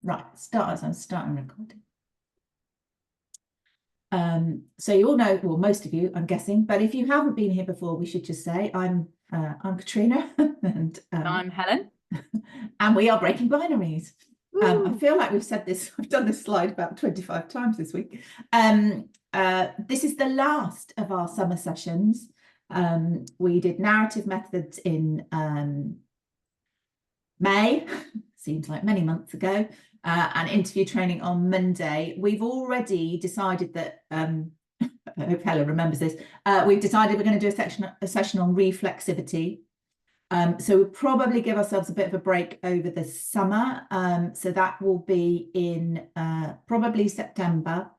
Right, I'm starting recording. So you all know, well, most of you, I'm guessing, but if you haven't been here before, we should just say I'm Katrina and I'm Helen, and we are breaking binaries. I feel like we've said this, I've done this slide about 25 times this week. This is the last of our summer sessions. We did narrative methods in May, seems like many months ago, and interview training on Monday. We've already decided that, I hope Helen remembers this, we've decided we're going to do a session on reflexivity. So we'll probably give ourselves a bit of a break over the summer. So that will be in probably September.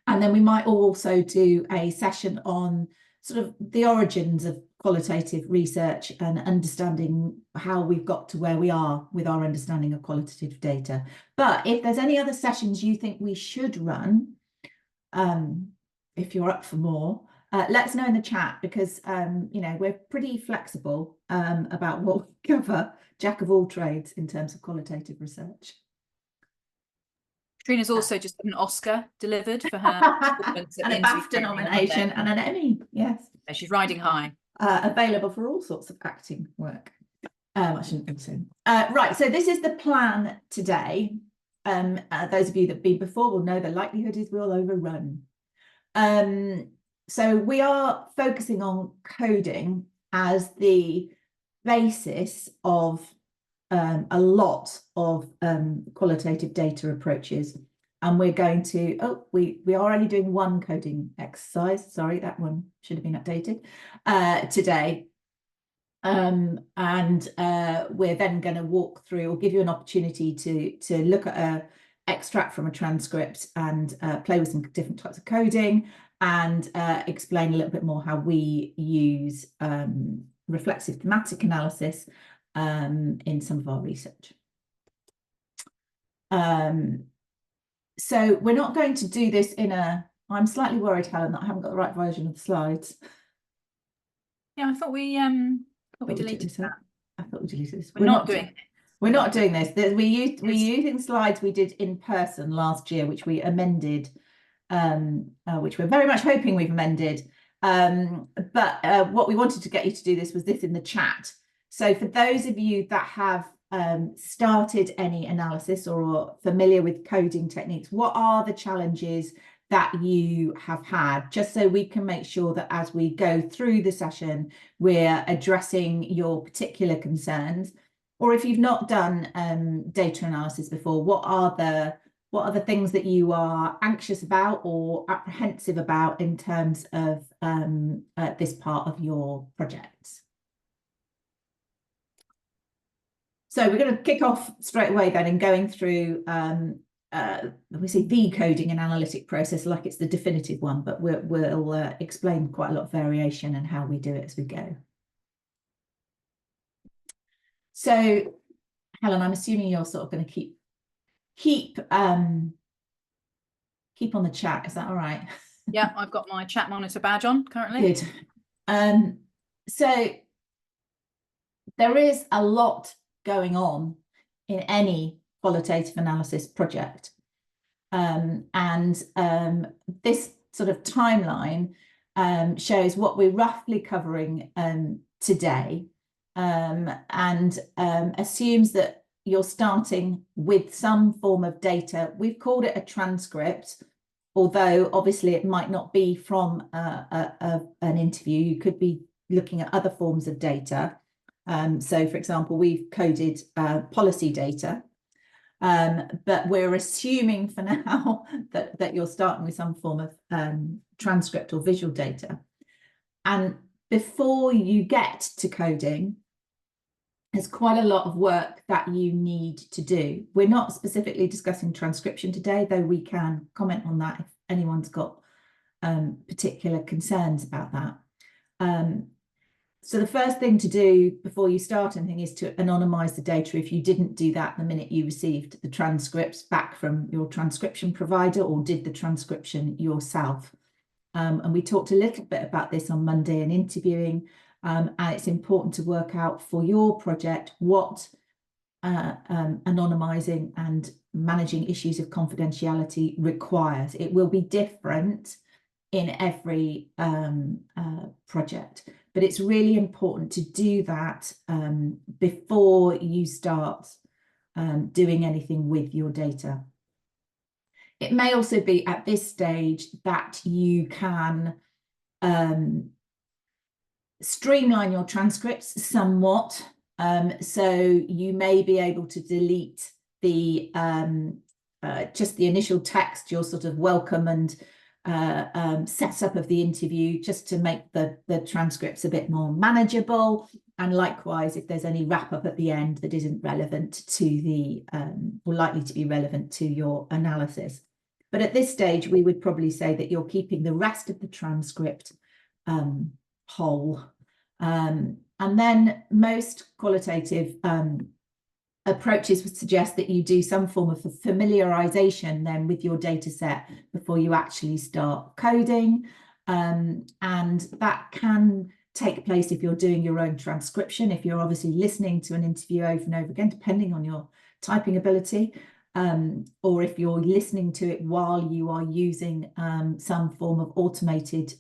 And then we might also do a session on sort of the origins of qualitative research and understanding how we've got to where we are with our understanding of qualitative data. But if there's any other sessions you think we should run, if you're up for more, let us know in the chat, because you know, we're pretty flexible about what we cover, jack of all trades in terms of qualitative research. Katrina's also just had an Oscar delivered for her performance at and a BAFTA nomination and an Emmy. Yes, she's riding high. Available for all sorts of acting work. I shouldn't think so. Right, so this is the plan today. Those of you that have been before will know the likelihood is we'll overrun. So we are focusing on coding as the basis of a lot of qualitative data approaches, and we're going to, we are only doing one coding exercise, sorry, that one should have been updated today, and we're then going to walk through or give you an opportunity to look at a extract from a transcript and play with some different types of coding, and explain a little bit more how we use reflexive thematic analysis in some of our research. So we're not going to do this in a, I'm slightly worried, Helen, that I haven't got the right version of the slides. Yeah, I thought we deleted that. I thought we deleted this. We're not doing it. We're not doing this. We're using slides we did in person last year, which we amended, which we're very much hoping we've amended. But what we wanted to get you to do this was this in the chat. So for those of you that have started any analysis or are familiar with coding techniques, what are the challenges that you have had, just so we can make sure that as we go through the session, we're addressing your particular concerns. Or if you've not done data analysis before, what are the things that you are anxious about or apprehensive about in terms of this part of your projects? So we're going to kick off straight away then in going through, we say the coding and analytic process like it's the definitive one, but we'll explain quite a lot of variation and how we do it as we go. So, Helen, I'm assuming you're sort of going to keep on the chat. Is that all right? Yeah, I've got my chat monitor badge on currently. Good. So there is a lot going on in any qualitative analysis project, and this sort of timeline shows what we're roughly covering today, and assumes that you're starting with some form of data. We've called it a transcript, although obviously it might not be from an interview. You could be looking at other forms of data. So, for example, we've coded policy data, but we're assuming for now that you're starting with some form of transcript or visual data. And before you get to coding, there's quite a lot of work that you need to do. We're not specifically discussing transcription today, though we can comment on that if anyone's got particular concerns about that. So the first thing to do before you start anything is to anonymize the data if you didn't do that the minute you received the transcripts back from your transcription provider or did the transcription yourself. And we talked a little bit about this on Monday in interviewing, and it's important to work out for your project what anonymizing and managing issues of confidentiality requires. It will be different in every project, but it's really important to do that before you start doing anything with your data. It may also be at this stage that you can streamline your transcripts somewhat. So you may be able to delete the just the initial text, your sort of welcome and setup of the interview, just to make the transcripts a bit more manageable. And likewise, if there's any wrap up at the end that isn't relevant to the or likely to be relevant to your analysis. But at this stage, we would probably say that you're keeping the rest of the transcript whole. And then most qualitative approaches would suggest that you do some form of familiarization then with your data set before you actually start coding. And that can take place if you're doing your own transcription, if you're obviously listening to an interview over and over again, depending on your typing ability, or if you're listening to it while you are using some form of automated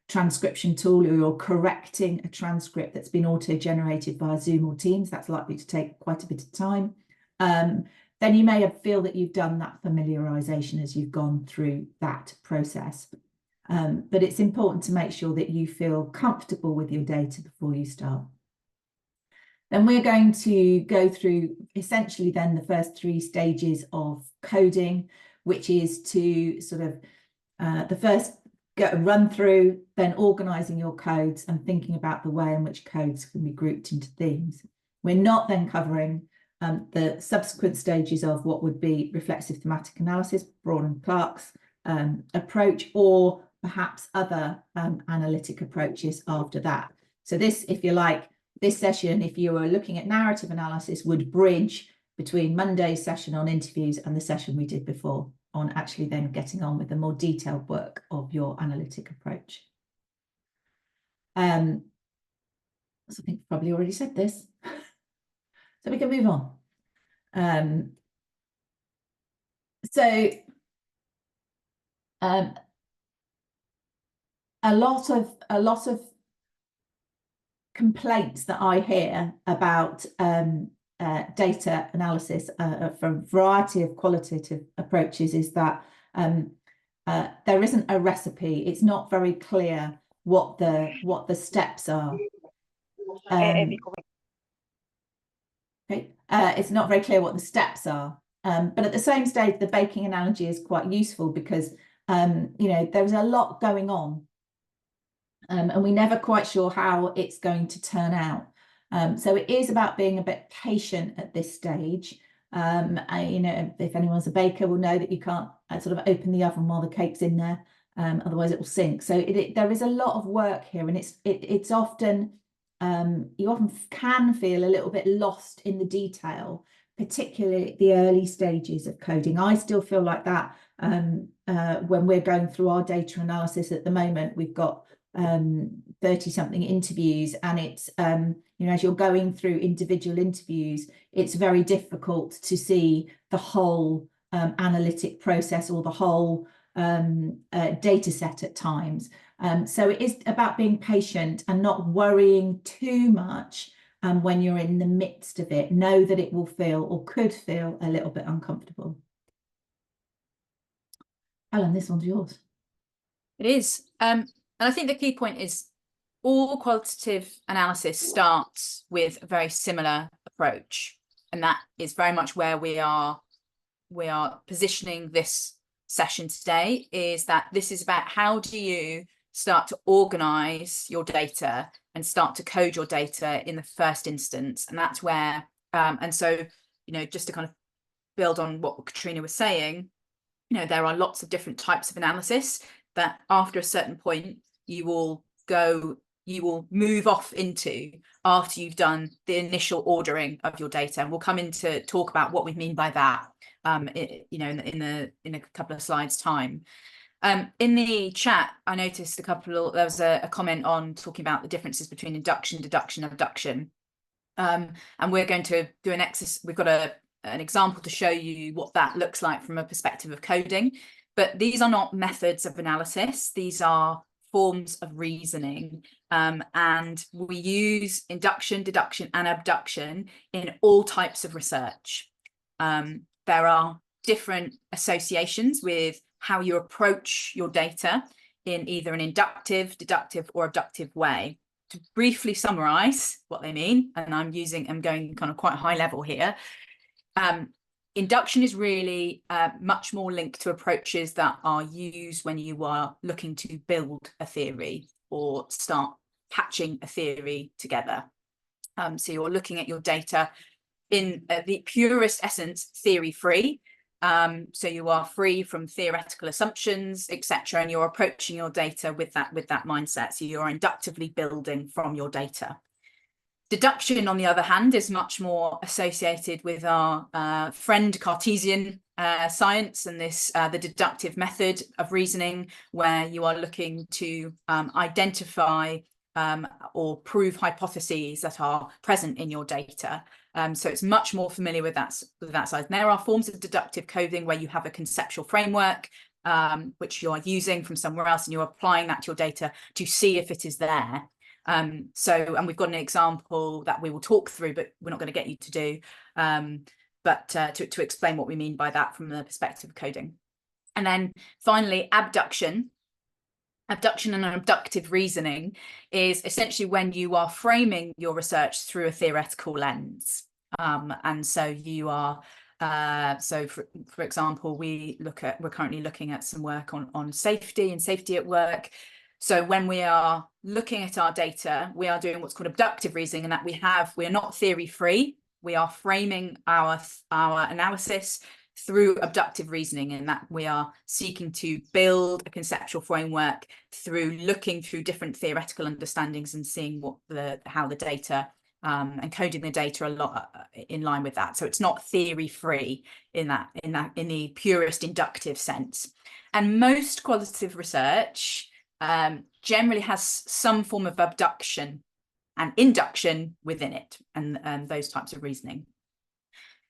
transcription tool, or you're correcting a transcript that's been auto-generated via Zoom or Teams, that's likely to take quite a bit of time. Then you may feel that you've done that familiarization as you've gone through that process. But it's important to make sure that you feel comfortable with your data before you start. Then we're going to go through essentially then the first 3 stages of coding, which is to sort of the first run through, then organizing your codes and thinking about the way in which codes can be grouped into themes. We're not then covering the subsequent stages of what would be reflexive thematic analysis, Braun and Clark's approach, or perhaps other analytic approaches after that. So this, if you like, this session, if you were looking at narrative analysis, would bridge between Monday's session on interviews and the session we did before on actually then getting on with the more detailed work of your analytic approach. So I think I've probably already said this, so we can move on. A lot of complaints that I hear about data analysis from a variety of qualitative approaches is that there isn't a recipe. It's not very clear what the steps are. Okay. It's not very clear what the steps are. But at the same stage, the baking analogy is quite useful because you know, there's a lot going on. And we're never quite sure how it's going to turn out. So it is about being a bit patient at this stage. You know, if anyone's a baker will know that you can't sort of open the oven while the cake's in there, otherwise it will sink. So there is a lot of work here, and it's often, you often can feel a little bit lost in the detail, particularly at the early stages of coding. I still feel like that when we're going through our data analysis at the moment. We've got 30-something interviews, and it's you know, as you're going through individual interviews, it's very difficult to see the whole analytic process or the whole data set at times. So it is about being patient and not worrying too much when you're in the midst of it. Know that it will feel, or could feel, a little bit uncomfortable. Helen, this one's yours. It is. And I think the key point is all qualitative analysis starts with a very similar approach. And that is very much where we are positioning this session today, is that this is about how do you start to organize your data and start to code your data in the first instance. And that's where, and so, you know, just to kind of build on what Katrina was saying, you know, there are lots of different types of analysis that after a certain point, you will move off into after you've done the initial ordering of your data. And we'll come in to talk about what we mean by that, you know, in a couple of slides time. In the chat, I noticed there was a comment on talking about the differences between induction, deduction, abduction. And we're going to do an exercise. We've got an example to show you what that looks like from a perspective of coding. But these are not methods of analysis. These are forms of reasoning. And we use induction, deduction, and abduction in all types of research. There are different associations with how you approach your data in either an inductive, deductive, or abductive way. To briefly summarize what they mean, and I'm going kind of quite high level here. Induction is really much more linked to approaches that are used when you are looking to build a theory or start patching a theory together. So you're looking at your data in the purest essence, theory-free. So you are free from theoretical assumptions, etc., and you're approaching your data with that mindset. So you're inductively building from your data. Deduction, on the other hand, is much more associated with our friend Cartesian science and the deductive method of reasoning, where you are looking to identify or prove hypotheses that are present in your data. So it's much more familiar with that side. And there are forms of deductive coding where you have a conceptual framework which you are using from somewhere else, and you're applying that to your data to see if it is there. And we've got an example that we will talk through, but we're not going to get you to do, but to explain what we mean by that from the perspective of coding. And then finally, abduction. Abduction and abductive reasoning is essentially when you are framing your research through a theoretical lens. And so you are, for example, we're currently looking at some work on safety and safety at work. So when we are looking at our data, we are doing what's called abductive reasoning, and that we are not theory free. We are framing our analysis through abductive reasoning, in that we are seeking to build a conceptual framework through looking through different theoretical understandings and seeing how the data and coding the data a lot in line with that. So it's not theory free in the purest inductive sense. And most qualitative research generally has some form of abduction and induction within it, and those types of reasoning.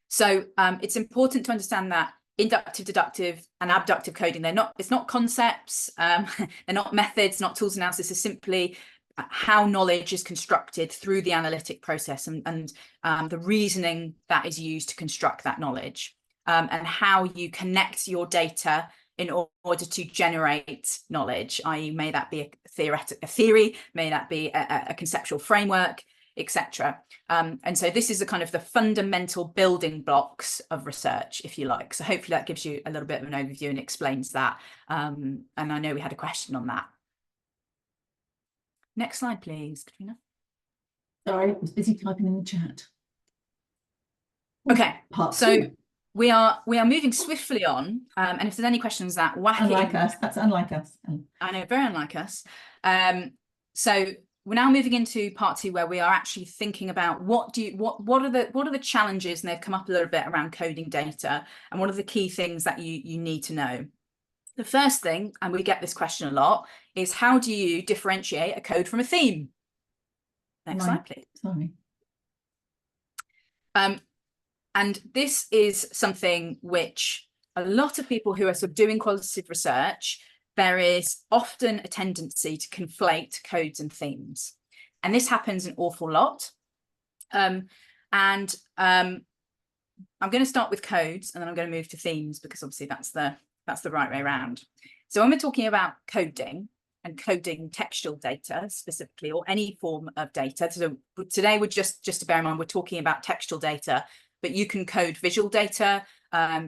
So it's important to understand that inductive, deductive, and abductive coding, it's not concepts, they're not methods, not tools analysis, it's simply how knowledge is constructed through the analytic process, and the reasoning that is used to construct that knowledge, and how you connect your data in order to generate knowledge, i.e. may that be a theory, may that be a conceptual framework, etc. And so this is the fundamental building blocks of research, if you like. So hopefully that gives you a little bit of an overview and explains that. And I know we had a question on that. Next slide, please, Katrina. Sorry, I was busy typing in the chat. Okay, so we are moving swiftly on, and if there's any questions that whack unlike us, that's unlike us. I know, very unlike us. So we're now moving into part 2, where we are actually thinking about what are the challenges, and they've come up a little bit around coding data, and what are the key things that you need to know. The first thing, and we get this question a lot, is how do you differentiate a code from a theme? Next slide, please. Sorry. And this is something which a lot of people who are doing qualitative research, there is often a tendency to conflate codes and themes. And this happens an awful lot. I'm going to start with codes, and then I'm going to move to themes, because obviously that's the right way around. So when we're talking about coding and coding textual data specifically, or any form of data, so today we're just to bear in mind, we're talking about textual data, but you can code visual data,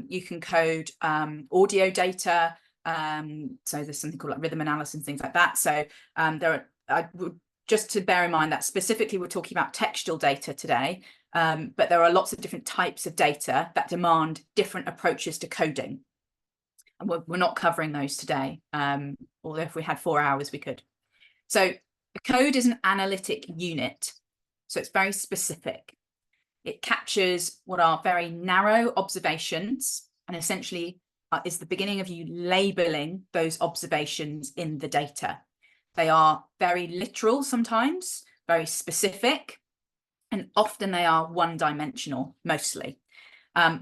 you can code audio data, so there's something called rhythm analysis and things like that. So just to bear in mind that specifically we're talking about textual data today, but there are lots of different types of data that demand different approaches to coding. And we're not covering those today, although if we had 4 hours, we could. So a code is an analytic unit, so it's very specific. It captures what are very narrow observations, and essentially is the beginning of you labeling those observations in the data. They are very literal sometimes, very specific, and often they are one-dimensional, mostly. A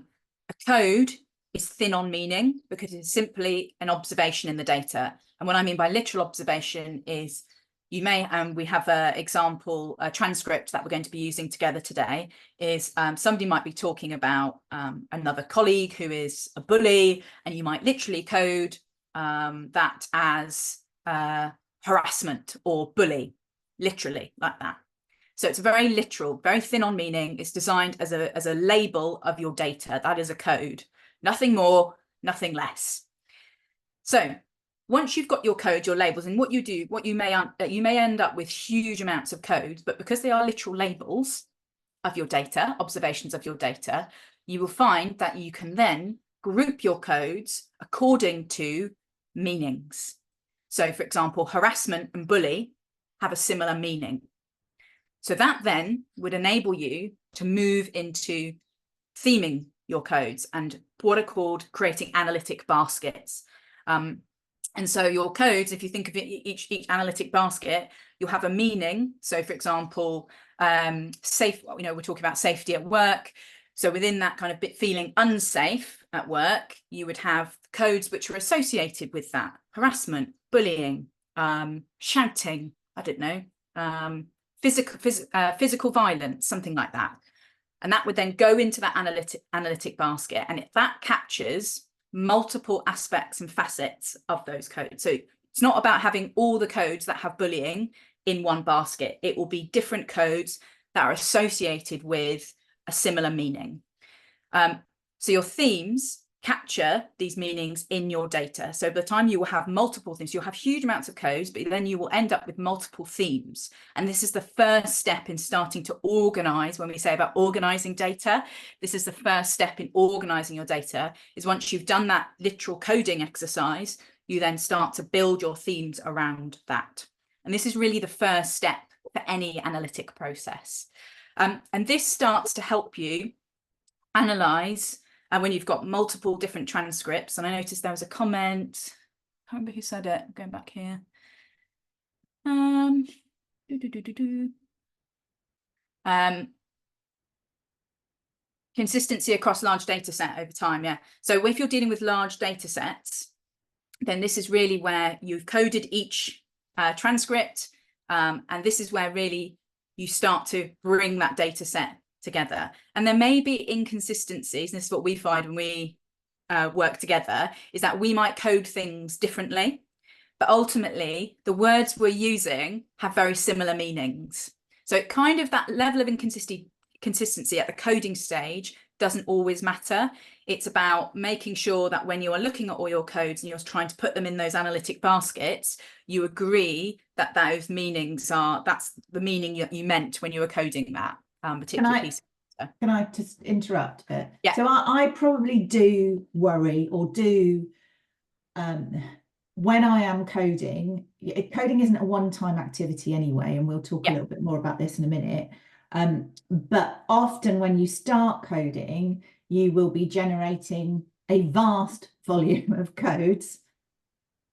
code is thin on meaning because it's simply an observation in the data. And what I mean by literal observation is you may, we have an example, a transcript that we're going to be using together today, is somebody might be talking about another colleague who is a bully, and you might literally code that as harassment or bully, literally like that. So it's very literal, very thin on meaning. It's designed as a label of your data. That is a code, nothing more, nothing less. So once you've got your code, your labels, and what you do, you may end up with huge amounts of code, but because they are literal labels of your data, observations of your data, you will find that you can then group your codes according to meanings. So for example, harassment and bully have a similar meaning. So that then would enable you to move into theming your codes and what are called creating analytic baskets. And so your codes, if you think of it, each analytic basket, you'll have a meaning. So for example, safe, we're talking about safety at work. So within that kind of bit feeling unsafe at work, you would have codes which are associated with that: harassment, bullying, shouting, I don't know, physical violence, something like that. And that would then go into that analytic basket, and that captures multiple aspects and facets of those codes. So it's not about having all the codes that have bullying in one basket. It will be different codes that are associated with a similar meaning. So your themes capture these meanings in your data. So by the time you will have multiple themes, you'll have huge amounts of codes, but then you will end up with multiple themes. And this is the first step in starting to organize. When we say about organizing data, this is the first step in organizing your data, is once you've done that literal coding exercise, you then start to build your themes around that. And this is really the first step for any analytic process. And this starts to help you analyze when you've got multiple different transcripts. And I noticed there was a comment, I can't remember who said it, going back here. Consistency across large data set over time, yeah. So if you're dealing with large data sets, then this is really where you've coded each transcript, and this is where really you start to bring that data set together. And there may be inconsistencies, and this is what we find when we work together, is that we might code things differently, but ultimately the words we're using have very similar meanings. So kind of that level of consistency at the coding stage doesn't always matter. It's about making sure that when you are looking at all your codes and you're trying to put them in those analytic baskets, you agree that those meanings are, that's the meaning that you meant when you were coding that particular piece. Can I just interrupt a bit? Yeah. So I probably do worry or do, when I am coding, coding isn't a one-time activity anyway, and we'll talk a little bit more about this in a minute. But often when you start coding, you will be generating a vast volume of codes.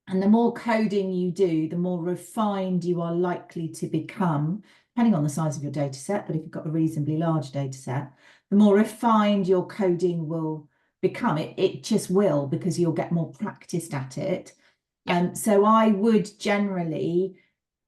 And the more coding you do, the more refined you are likely to become, depending on the size of your data set. But if you've got a reasonably large data set, the more refined your coding will become. It just will, because you'll get more practiced at it. So I would generally,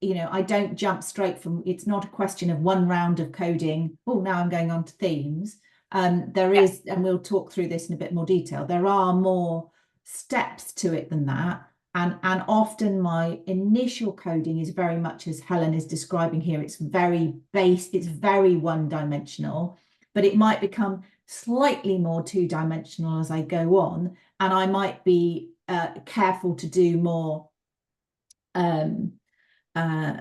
I don't jump straight from, it's not a question of one round of coding, oh, now I'm going on to themes. There is, and we'll talk through this in a bit more detail, there are more steps to it than that. And often my initial coding is very much as Helen is describing here. It's very base, it's very one-dimensional, but it might become slightly more two-dimensional as I go on. And I might be careful to do more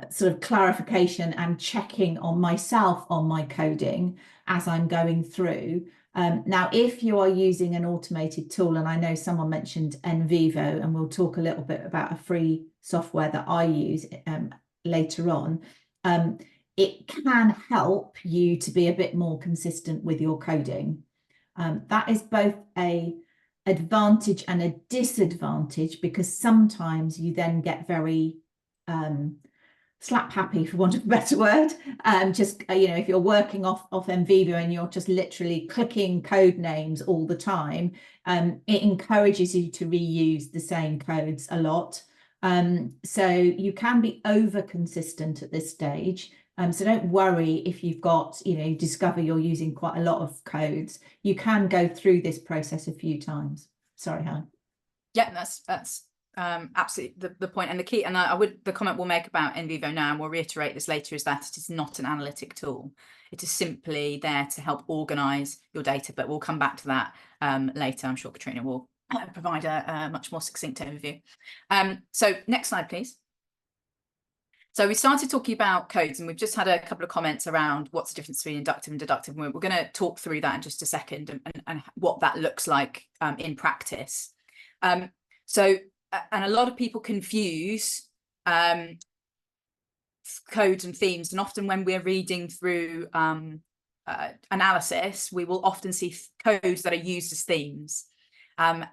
sort of clarification and checking on myself on my coding as I'm going through. Now, if you are using an automated tool, and I know someone mentioned NVivo, and we'll talk a little bit about a free software that I use later on, it can help you to be a bit more consistent with your coding. That is both an advantage and a disadvantage, because sometimes you then get very slap happy, for want of a better word. Just you know, if you're working off NVivo and you're just literally clicking code names all the time, it encourages you to reuse the same codes a lot. So you can be over consistent at this stage. So don't worry if you've got, you know, you discover you're using quite a lot of codes. You can go through this process a few times. Sorry, Helen. Yeah, that's absolutely the point and the key. And the comment we'll make about NVivo now, and we'll reiterate this later, is that it is not an analytic tool. It is simply there to help organize your data, but we'll come back to that later. I'm sure Katrina will provide a much more succinct overview. So next slide, please. So we started talking about codes, and we've just had a couple of comments around what's the difference between inductive and deductive. And we're going to talk through that in just a second, and what that looks like in practice. So, and a lot of people confuse codes and themes, and often when we're reading through analysis, we will often see codes that are used as themes. And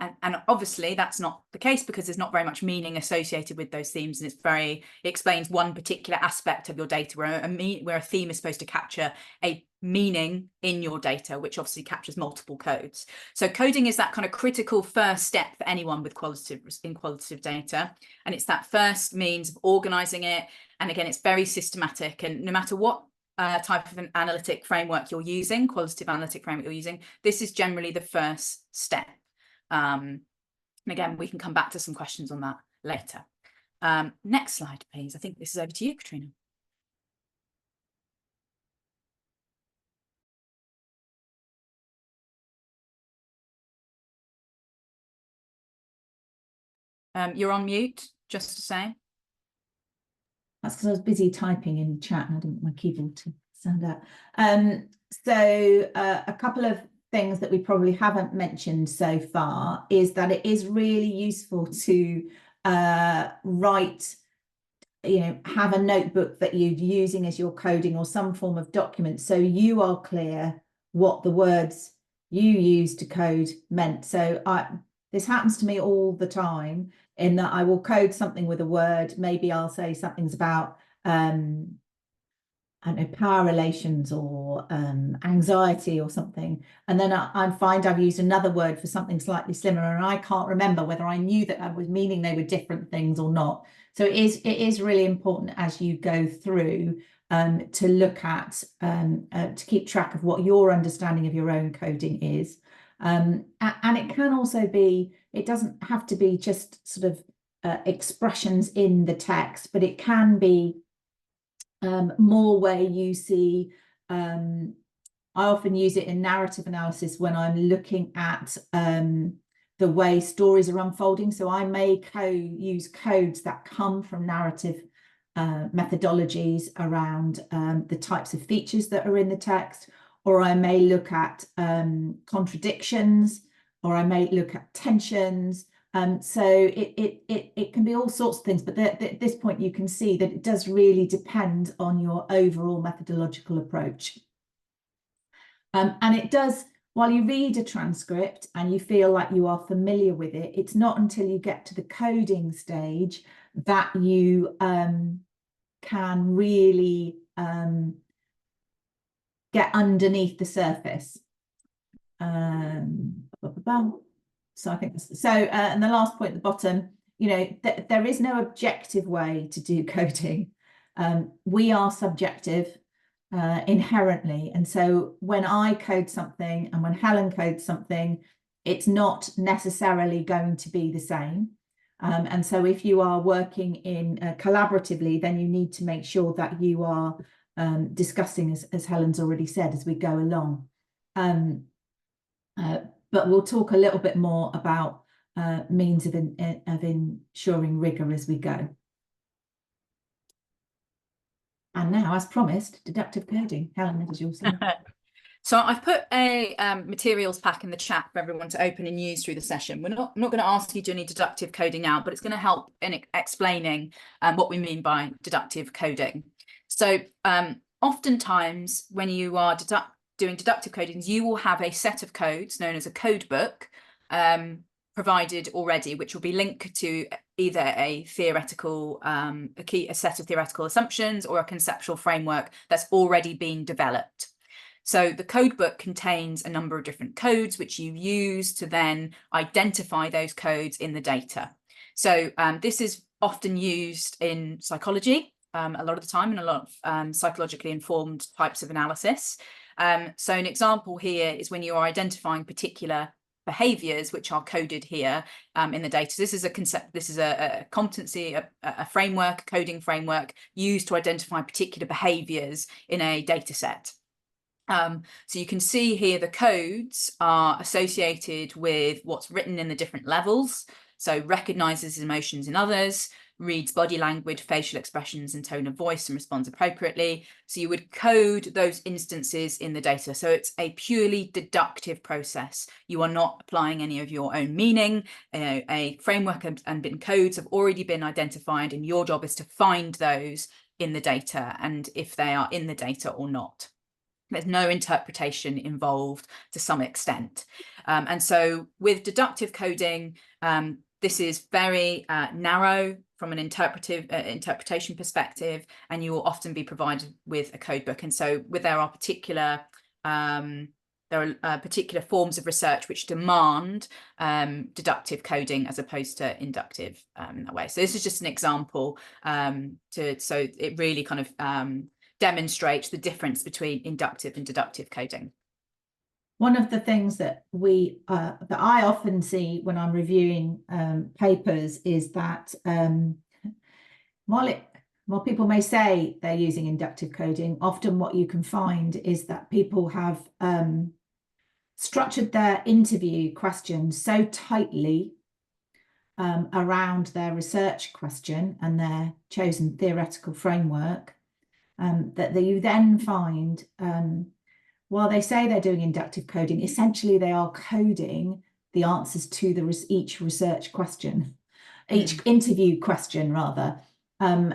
obviously that's not the case, because there's not very much meaning associated with those themes, and it explains one particular aspect of your data, where a theme is supposed to capture a meaning in your data, which obviously captures multiple codes. So coding is that kind of critical first step for anyone with qualitative data, and it's that first means of organizing it. And again, it's very systematic, and no matter what type of an analytic framework you're using, qualitative analytic framework you're using, this is generally the first step. And again, we can come back to some questions on that later. Next slide, please. I think this is over to you, Katrina. You're on mute, just to say. That's because I was busy typing in chat and I didn't want my keyboard to stand out. So a couple of things that we probably haven't mentioned so far is that it is really useful to write, you know, have a notebook that you're using as your coding or some form of document, so you are clear what the words you use to code meant. So this happens to me all the time, in that I will code something with a word. Maybe I'll say something's about I don't know, power relations or anxiety or something, and then I find I've used another word for something slightly similar, and I can't remember whether I knew that I was meaning they were different things or not. So it is really important as you go through to look at to keep track of what your understanding of your own coding is. And it can also be, it doesn't have to be just sort of expressions in the text, but it can be more where you see, I often use it in narrative analysis when I'm looking at the way stories are unfolding. So I may use codes that come from narrative methodologies around the types of features that are in the text, or I may look at contradictions, or I may look at tensions. So it can be all sorts of things, but at this point you can see that it does really depend on your overall methodological approach. And it does, while you read a transcript and you feel like you are familiar with it, it's not until you get to the coding stage that you can really get underneath the surface. So I think so. And the last point at the bottom, you know, there is no objective way to do coding. We are subjective inherently, and so when I code something and when Helen codes something, it's not necessarily going to be the same. And so if you are working in collaboratively, then you need to make sure that you are discussing, as Helen's already said, as we go along. But we'll talk a little bit more about means of ensuring rigor as we go. And now, as promised, deductive coding. Helen, what is your slide? So I've put a materials pack in the chat for everyone to open and use through the session. I'm not going to ask you to do any deductive coding now, but it's going to help in explaining what we mean by deductive coding. So oftentimes when you are doing deductive coding, you will have a set of codes known as a code book, provided already, which will be linked to either a theoretical, a set of theoretical assumptions or a conceptual framework that's already been developed. So the code book contains a number of different codes, which you use to then identify those codes in the data. So this is often used in psychology a lot of the time, in a lot of psychologically informed types of analysis. So an example here is when you are identifying particular behaviors which are coded here in the data. So this is a concept, this is a competency, a framework, a coding framework used to identify particular behaviors in a data set. So you can see here the codes are associated with what's written in the different levels. So recognizes emotions in others, reads body language, facial expressions and tone of voice and responds appropriately. So you would code those instances in the data. So it's a purely deductive process. You are not applying any of your own meaning. A framework and codes have already been identified, and your job is to find those in the data and if they are in the data or not. There's no interpretation involved to some extent. And so with deductive coding, this is very narrow from an interpretation perspective, and you will often be provided with a code book. And so there are particular forms of research which demand deductive coding as opposed to inductive in that way. So this is just an example so it really kind of demonstrates the difference between inductive and deductive coding. One of the things that that I often see when I'm reviewing papers is that while people may say they're using inductive coding, often what you can find is that people have structured their interview questions so tightly around their research question and their chosen theoretical framework that you then find, while they say they're doing inductive coding, essentially they are coding the answers to each research question, each interview question rather. And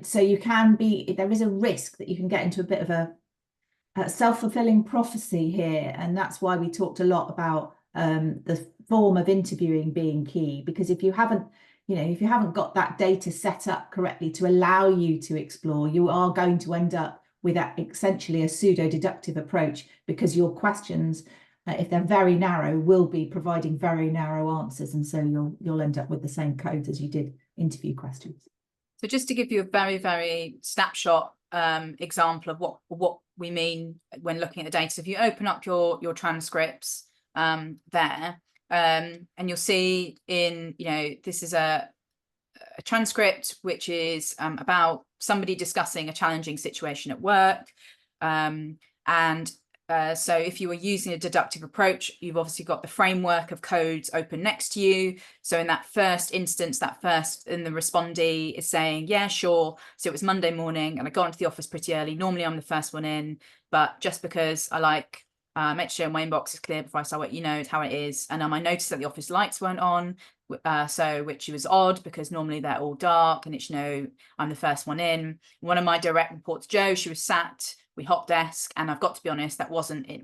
so there is a risk that you can get into a bit of a self-fulfilling prophecy here. And that's why we talked a lot about the form of interviewing being key, because if you haven't got that data set up correctly to allow you to explore, you are going to end up with essentially a pseudo-deductive approach, because your questions, if they're very narrow, will be providing very narrow answers. And so you'll end up with the same codes as you did interview questions. So just to give you a very, very snapshot example of what we mean when looking at the data. So if you open up your transcripts there, and you'll see this is a transcript which is about somebody discussing a challenging situation at work, so if you were using a deductive approach, you've obviously got the framework of codes open next to you. So in that first instance, the respondee is saying, yeah, sure. So it was Monday morning and I got into the office pretty early. Normally I'm the first one in, but just because I like make sure my inbox is clear before I start, it's how it is. And I noticed that the office lights weren't on, which was odd because normally they're all dark and I'm the first one in. One of my direct reports, Jo, she was sat, we hot desk, and I've got to be honest, that wasn't it.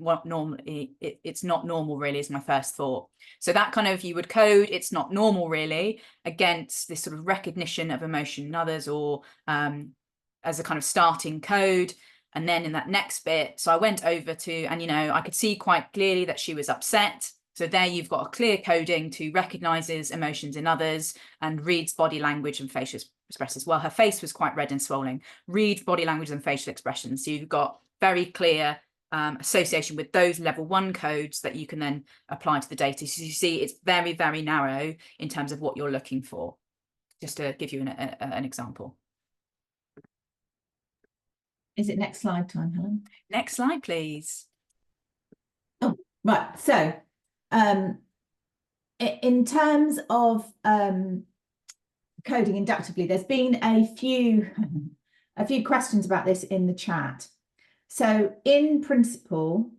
It's not normal really, is my first thought. So that kind of, you would code it's not normal really against this sort of recognition of emotion in others, or as a kind of starting code. And then in that next bit, so I went over to, and I could see quite clearly that she was upset. So there you've got a clear coding to recognizes emotions in others and reads body language and facial expressions. Well, her face was quite red and swollen. Read body language and facial expressions. So you've got very clear association with those level 1 codes that you can then apply to the data. So you see it's very, very narrow in terms of what you're looking for, just to give you an example. Is it next slide time, Helen? Next slide, please. Oh, right. So in terms of coding inductively, there's been a few questions about this in the chat. So in principle,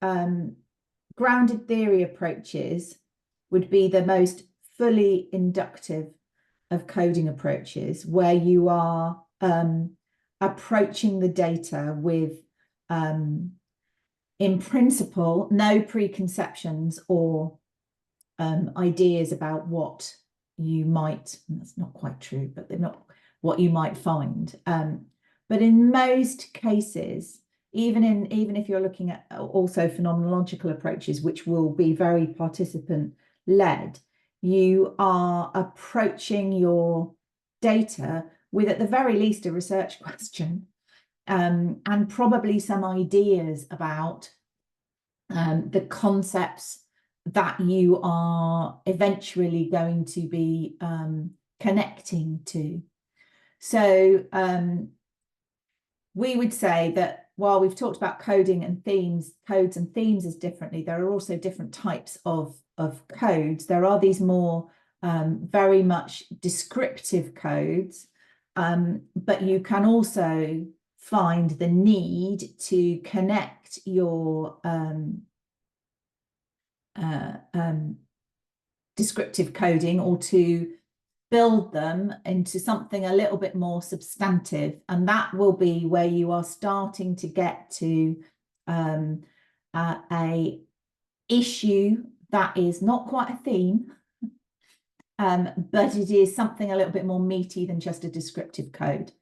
grounded theory approaches would be the most fully inductive of coding approaches, where you are approaching the data with in principle, no preconceptions or ideas about what you might, that's not quite true, but they're not what you might find. But in most cases, even if you're looking at also phenomenological approaches, which will be very participant led, you are approaching your data with, at the very least, a research question, and probably some ideas about the concepts that you are eventually going to be connecting to. So we would say that while we've talked about coding and themes, codes and themes as differently, there are also different types of codes. There are these more very much descriptive codes, but you can also find the need to connect your descriptive coding, or to build them into something a little bit more substantive, and that will be where you are starting to get to a issue that is not quite a theme, but it is something a little bit more meaty than just a descriptive code.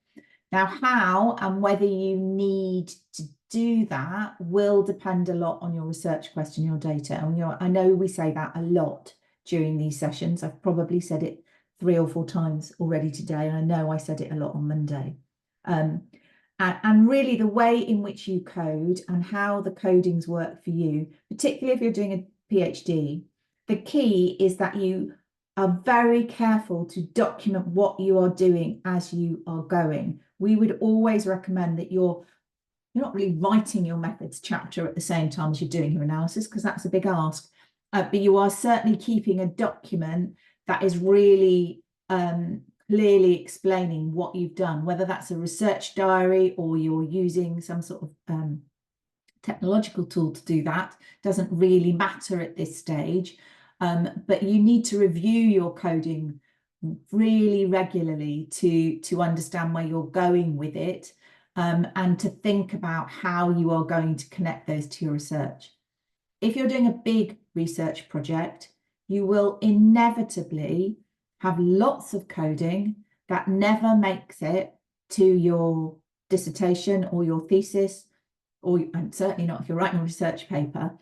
Now, how and whether you need to do that will depend a lot on your research question, your data. And I know we say that a lot during these sessions. I've probably said it 3 or 4 times already today, and I know I said it a lot on Monday. And really the way in which you code and how the codings work for you, particularly if you're doing a PhD, the key is that you are very careful to document what you are doing as you are going. We would always recommend that you're not really writing your methods chapter at the same time as you're doing your analysis, because that's a big ask, but you are certainly keeping a document that is really clearly explaining what you've done, whether that's a research diary or you're using some sort of technological tool to do that. Doesn't really matter at this stage, but you need to review your coding really regularly to understand where you're going with it, and to think about how you are going to connect those to your research. If you're doing a big research project, you will inevitably have lots of coding that never makes it to your dissertation or your thesis, and certainly not if you're writing a research paper.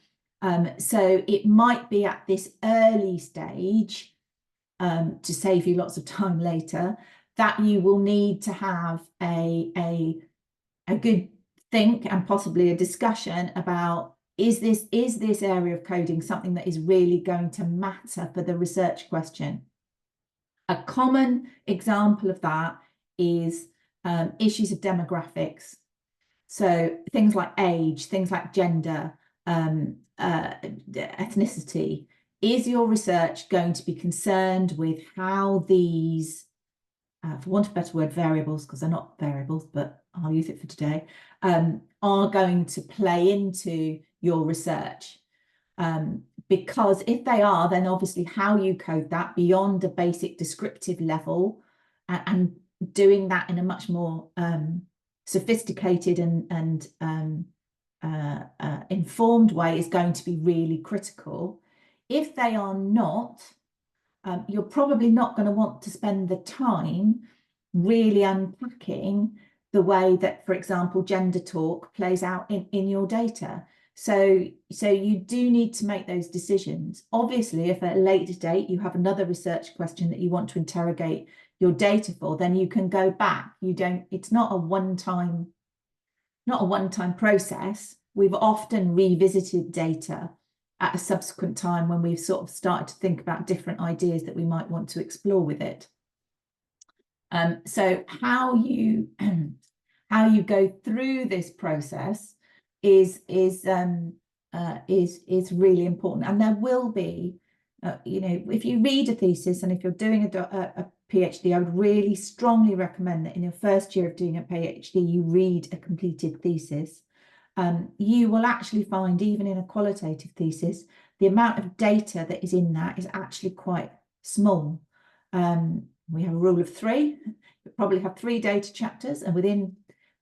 So it might be at this early stage, to save you lots of time later, that you will need to have a good think and possibly a discussion about, is this area of coding something that is really going to matter for the research question? A common example of that is issues of demographics. So things like age, things like gender, ethnicity. Is your research going to be concerned with how these, for want of a better word, variables, because they're not variables, but I'll use it for today, are going to play into your research? Because if they are, then obviously how you code that beyond a basic descriptive level, and doing that in a much more sophisticated and informed way is going to be really critical. If they are not, you're probably not going to want to spend the time really unpacking the way that, for example, gender talk plays out in your data. So you do need to make those decisions. Obviously, if at a later date you have another research question that you want to interrogate your data for, then you can go back. It's not a one-time process. We've often revisited data at a subsequent time when we've sort of started to think about different ideas that we might want to explore with it. So how you go through this process is really important. And there will be, if you read a thesis, and if you're doing a PhD, I would really strongly recommend that in your first year of doing a PhD, you read a completed thesis. You will actually find, even in a qualitative thesis, the amount of data that is in that is actually quite small. We have a rule of 3. You probably have 3 data chapters, and within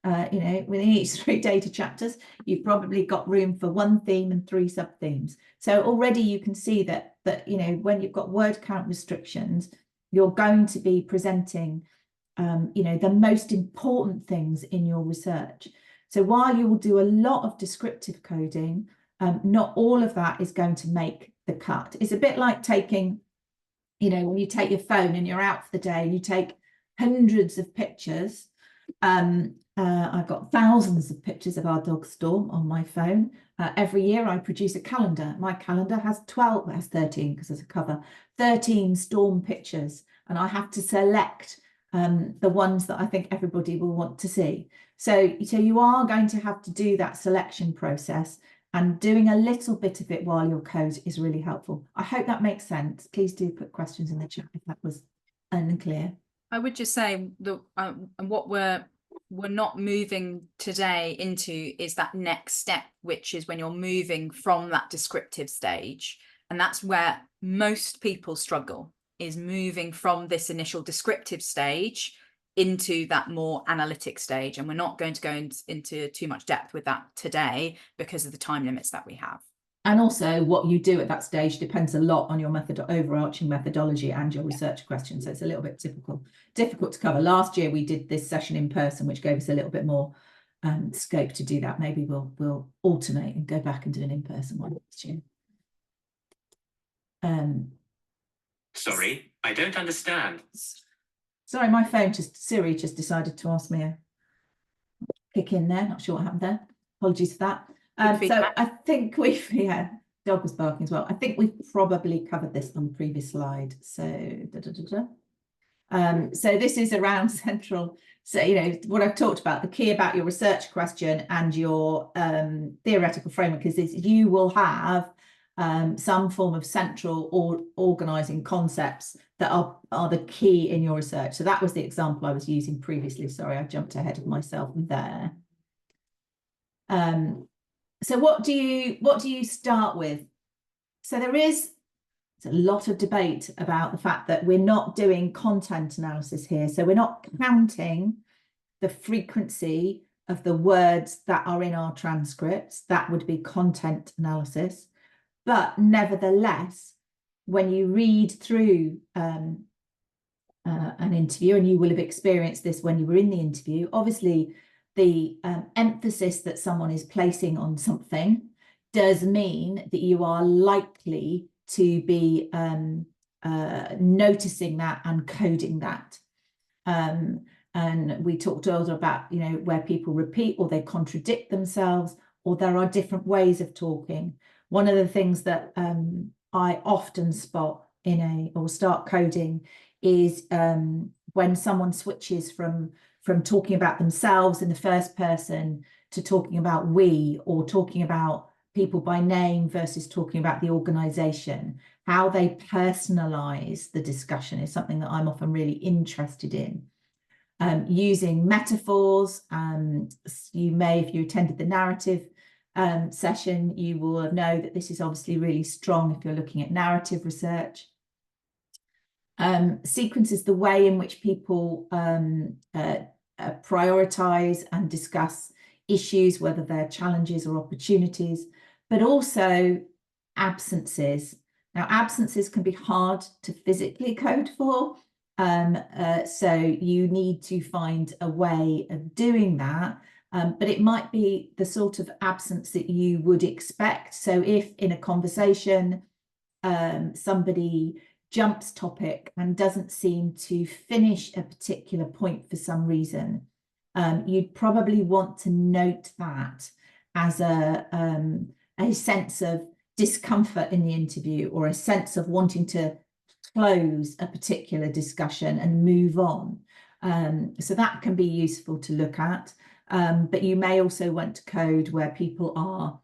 You know, within each 3 data chapters, you've probably got room for 1 theme and 3 sub-themes. So already you can see that you know, when you've got word count restrictions, you're going to be presenting you know, the most important things in your research. So while you will do a lot of descriptive coding, not all of that is going to make the cut. It's a bit like taking, you know, when you take your phone and you're out for the day and you take hundreds of pictures. I've got thousands of pictures of our dog Storm on my phone. Every year I produce a calendar. My calendar has 13 because there's a cover, 13 Storm pictures, and I have to select the ones that I think everybody will want to see. So you are going to have to do that selection process, and doing a little bit of it while you're code is really helpful. I hope that makes sense. Please do put questions in the chat if that was unclear. I would just say that what we're not moving today into is that next step, which is when you're moving from that descriptive stage. And that's where most people struggle, is moving from this initial descriptive stage into that more analytic stage. And we're not going to go into too much depth with that today because of the time limits that we have. And also what you do at that stage depends a lot on your overarching methodology and your research questions. So it's a little bit difficult to cover. Last year we did this session in person, which gave us a little bit more scope to do that. Maybe we'll alternate and go back and do an in-person one next year. Sorry, I don't understand. Sorry, my phone Siri just decided to ask me a kick in there. Not sure what happened there. Apologies for that. So I think dog was barking as well. I think we've probably covered this on the previous slide. So, so this is around central. So, you know, what I've talked about, the key about your research question and your theoretical framework is you will have some form of central or organizing concepts that are the key in your research. So that was the example I was using previously. Sorry, I jumped ahead of myself there. So what do you start with? So there's a lot of debate about the fact that we're not doing content analysis here. So we're not counting the frequency of the words that are in our transcripts. That would be content analysis. But nevertheless, when you read through an interview, and you will have experienced this when you were in the interview, obviously the emphasis that someone is placing on something does mean that you are likely to be noticing that and coding that. And we talked earlier about, you know, where people repeat or they contradict themselves, or there are different ways of talking. One of the things that I often spot or start coding is when someone switches from talking about themselves in the first person to talking about we, or talking about people by name versus talking about the organization. How they personalize the discussion is something that I'm often really interested in. Using metaphors, you may, if you attended the narrative session, you will know that this is obviously really strong if you're looking at narrative research. Sequence is the way in which people prioritize and discuss issues, whether they're challenges or opportunities, but also absences. Now, absences can be hard to physically code for, so you need to find a way of doing that, but it might be the sort of absence that you would expect. So if in a conversation somebody jumps topic and doesn't seem to finish a particular point for some reason, you'd probably want to note that as a sense of discomfort in the interview, or a sense of wanting to close a particular discussion and move on. So that can be useful to look at, but you may also want to code where people are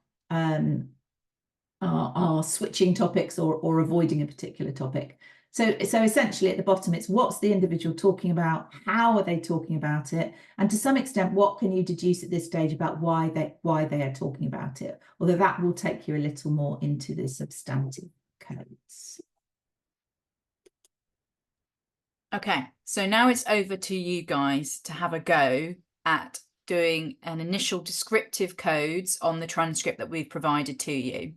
switching topics or avoiding a particular topic. So essentially at the bottom, it's what's the individual talking about, how are they talking about it, and to some extent, what can you deduce at this stage about why they are talking about it, although that will take you a little more into the substantive codes. Okay, so now it's over to you guys to have a go at doing an initial descriptive codes on the transcript that we've provided to you.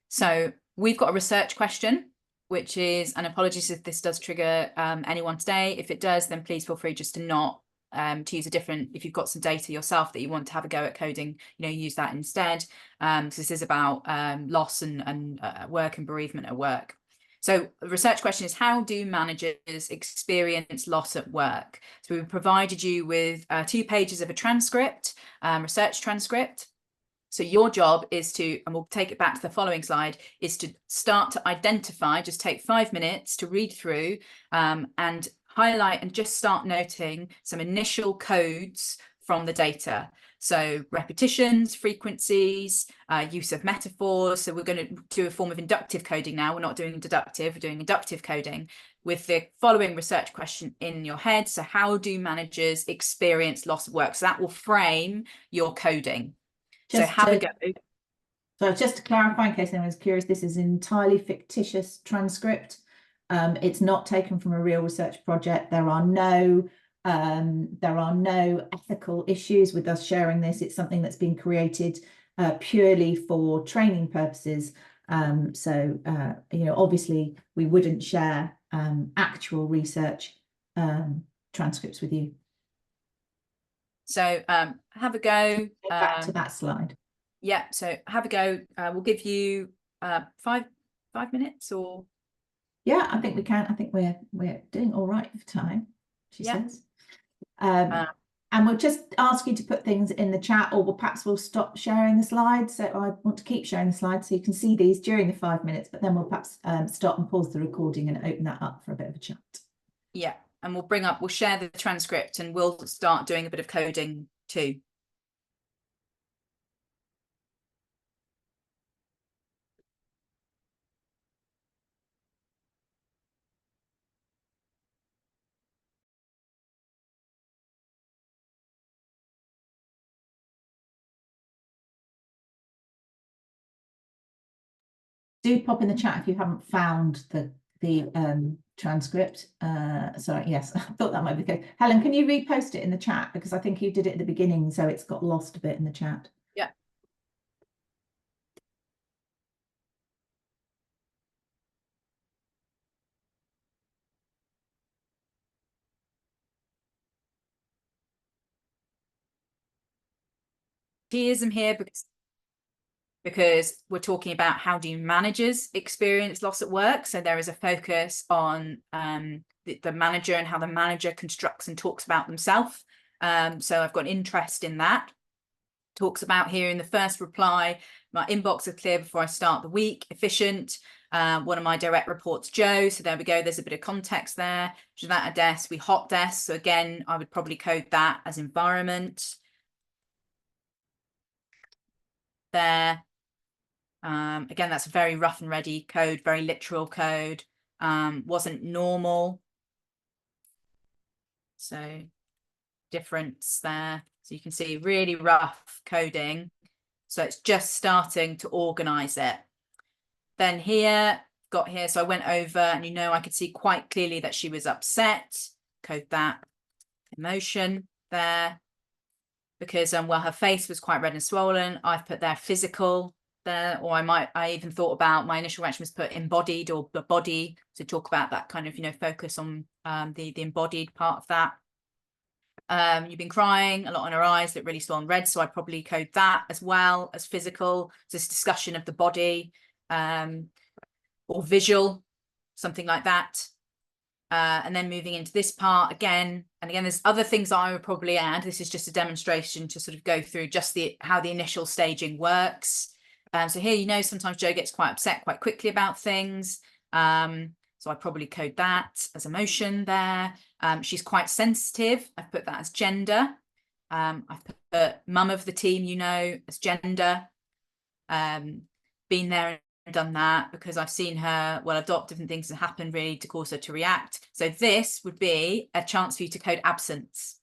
So we've got a research question, which is, and apologies if this does trigger anyone today. If it does, then please feel free just to not to use a different, if you've got some data yourself that you want to have a go at coding, use that instead. So this is about loss and work and bereavement at work. So the research question is, how do managers experience loss at work? So we provided you with 2 pages of a transcript, research transcript. So your job is to, and we'll take it back to the following slide, is to start to identify, just take 5 minutes to read through and highlight and just start noting some initial codes from the data. So repetitions, frequencies, use of metaphors. So we're going to do a form of inductive coding now. We're not doing deductive, we're doing inductive coding with the following research question in your head. So how do managers experience loss of work? So that will frame your coding. So have a go. So just to clarify, in case anyone's curious, this is an entirely fictitious transcript. It's not taken from a real research project. There are no ethical issues with us sharing this. It's something that's been created purely for training purposes. Obviously we wouldn't share actual research transcripts with you. So have a go. Back to that slide. Yeah, so have a go. We'll give you 5 minutes or. Yeah, I think we can. I think we're doing all right for time, she says. And we'll just ask you to put things in the chat, or perhaps we'll stop sharing the slides. So I want to keep sharing the slides so you can see these during the 5 minutes, but then we'll perhaps stop and pause the recording and open that up for a bit of a chat. Yeah, and we'll share the transcript and we'll start doing a bit of coding too. Do pop in the chat if you haven't found the transcript. Sorry, yes, I thought that might be okay. Helen, can you repost it in the chat, because I think you did it at the beginning, so it's got lost a bit in the chat. Yeah. I'm here because we're talking about how do managers experience loss at work. So there is a focus on the manager and how the manager constructs and talks about themselves. So I've got an interest in that. Talks about here in the first reply, my inbox is clear before I start the week, efficient. One of my direct reports, Joe. So there we go. There's a bit of context there. She's at a desk, we hot desk. So again, I would probably code that as environment. There. Again, that's a very rough and ready code, very literal code. Wasn't normal. So difference there. So you can see really rough coding. So it's just starting to organize it. Then here, got here. So I went over and I could see quite clearly that she was upset. Code that emotion there. Because well, her face was quite red and swollen. I've put there physical there, or I even thought about my initial reaction was put embodied or the body to talk about that kind of, focus on the embodied part of that. You've been crying a lot on her eyes, look really swollen red. So I probably code that as well as physical. This discussion of the body or visual, something like that. And then moving into this part again, and again, there's other things I would probably add. This is just a demonstration to sort of go through just how the initial staging works. So here, sometimes Joe gets quite upset quite quickly about things. So I probably code that as emotion there. She's quite sensitive. I've put that as gender. I've put mum of the team, as gender. Been there and done that because I've seen her, adopt different things that happen really to cause her to react. So this would be a chance for you to code absence.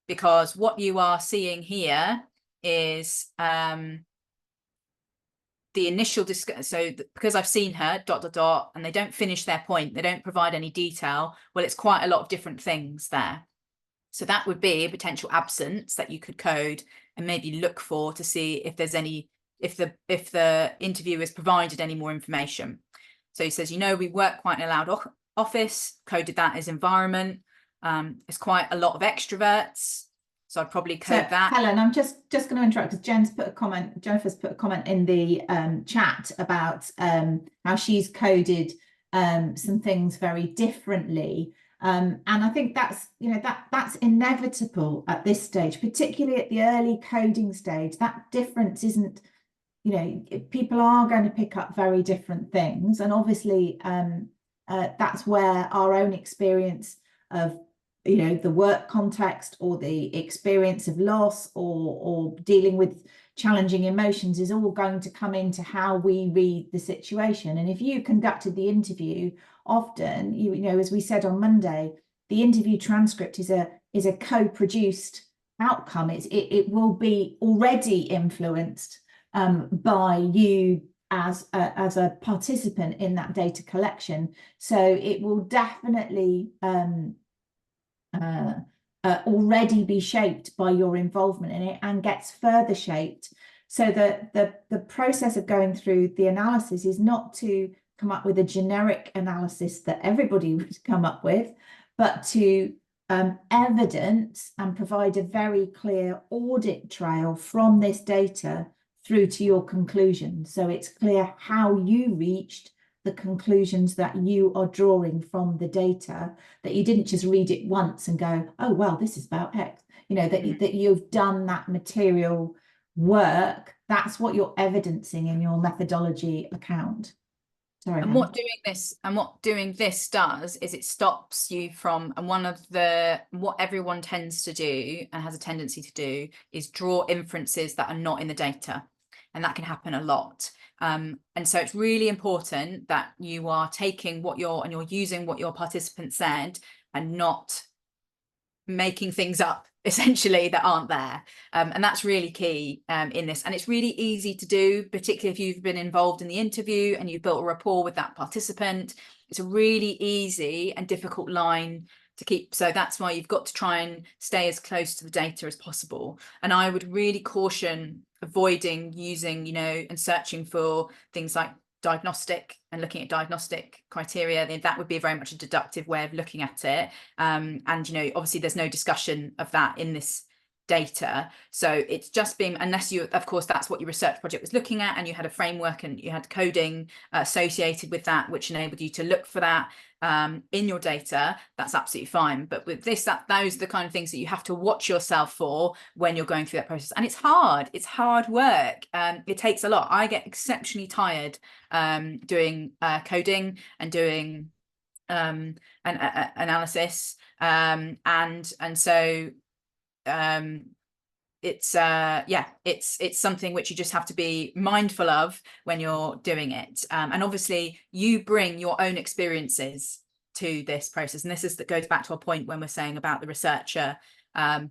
Because what you are seeing here is the initial discussion. So because I've seen her ... and they don't finish their point, they don't provide any detail. Well, it's quite a lot of different things there. So that would be a potential absence that you could code and maybe look for to see if there's any, if the interviewer has provided any more information. So he says, you know, we work quite in a loud office, coded that as environment. It's quite a lot of extroverts. So I'd probably code that. Helen, I'm just going to interrupt because Jennifer's put a comment in the chat about how she's coded some things very differently. And I think that's, you know, that's inevitable at this stage, particularly at the early coding stage. That difference isn't, you know, people are going to pick up very different things. And obviously, that's where our own experience of, you know, the work context or the experience of loss or dealing with challenging emotions is all going to come into how we read the situation. And if you conducted the interview, often, you know, as we said on Monday, the interview transcript is a co-produced outcome. It will be already influenced by you as a participant in that data collection. So it will definitely already be shaped by your involvement in it and gets further shaped. So the process of going through the analysis is not to come up with a generic analysis that everybody would come up with, but to evidence and provide a very clear audit trail from this data through to your conclusion. So it's clear how you reached the conclusions that you are drawing from the data, that you didn't just read it once and go, oh, well, this is about X, you know, that you've done that material work. That's what you're evidencing in your methodology account. Sorry, and what doing this does is it stops you from, and what everyone tends to do and has a tendency to do is draw inferences that are not in the data. And that can happen a lot. And so it's really important that you are taking you're using what your participants said and not making things up essentially that aren't there. And that's really key in this. And it's really easy to do, particularly if you've been involved in the interview and you've built a rapport with that participant. It's a really easy and difficult line to keep. So that's why you've got to try and stay as close to the data as possible. And I would really caution avoiding using, you know, and searching for things like diagnostic and looking at diagnostic criteria. That would be very much a deductive way of looking at it. And, you know, obviously there's no discussion of that in this data. So it's just being, unless you, of course, that's what your research project was looking at and you had a framework and you had coding associated with that, which enabled you to look for that in your data, that's absolutely fine. But with this, those are the kind of things that you have to watch yourself for when you're going through that process. And it's hard work. It takes a lot. I get exceptionally tired doing coding and doing an analysis. And so it's something which you just have to be mindful of when you're doing it. And obviously you bring your own experiences to this process. And that goes back to our point when we're saying about the researcher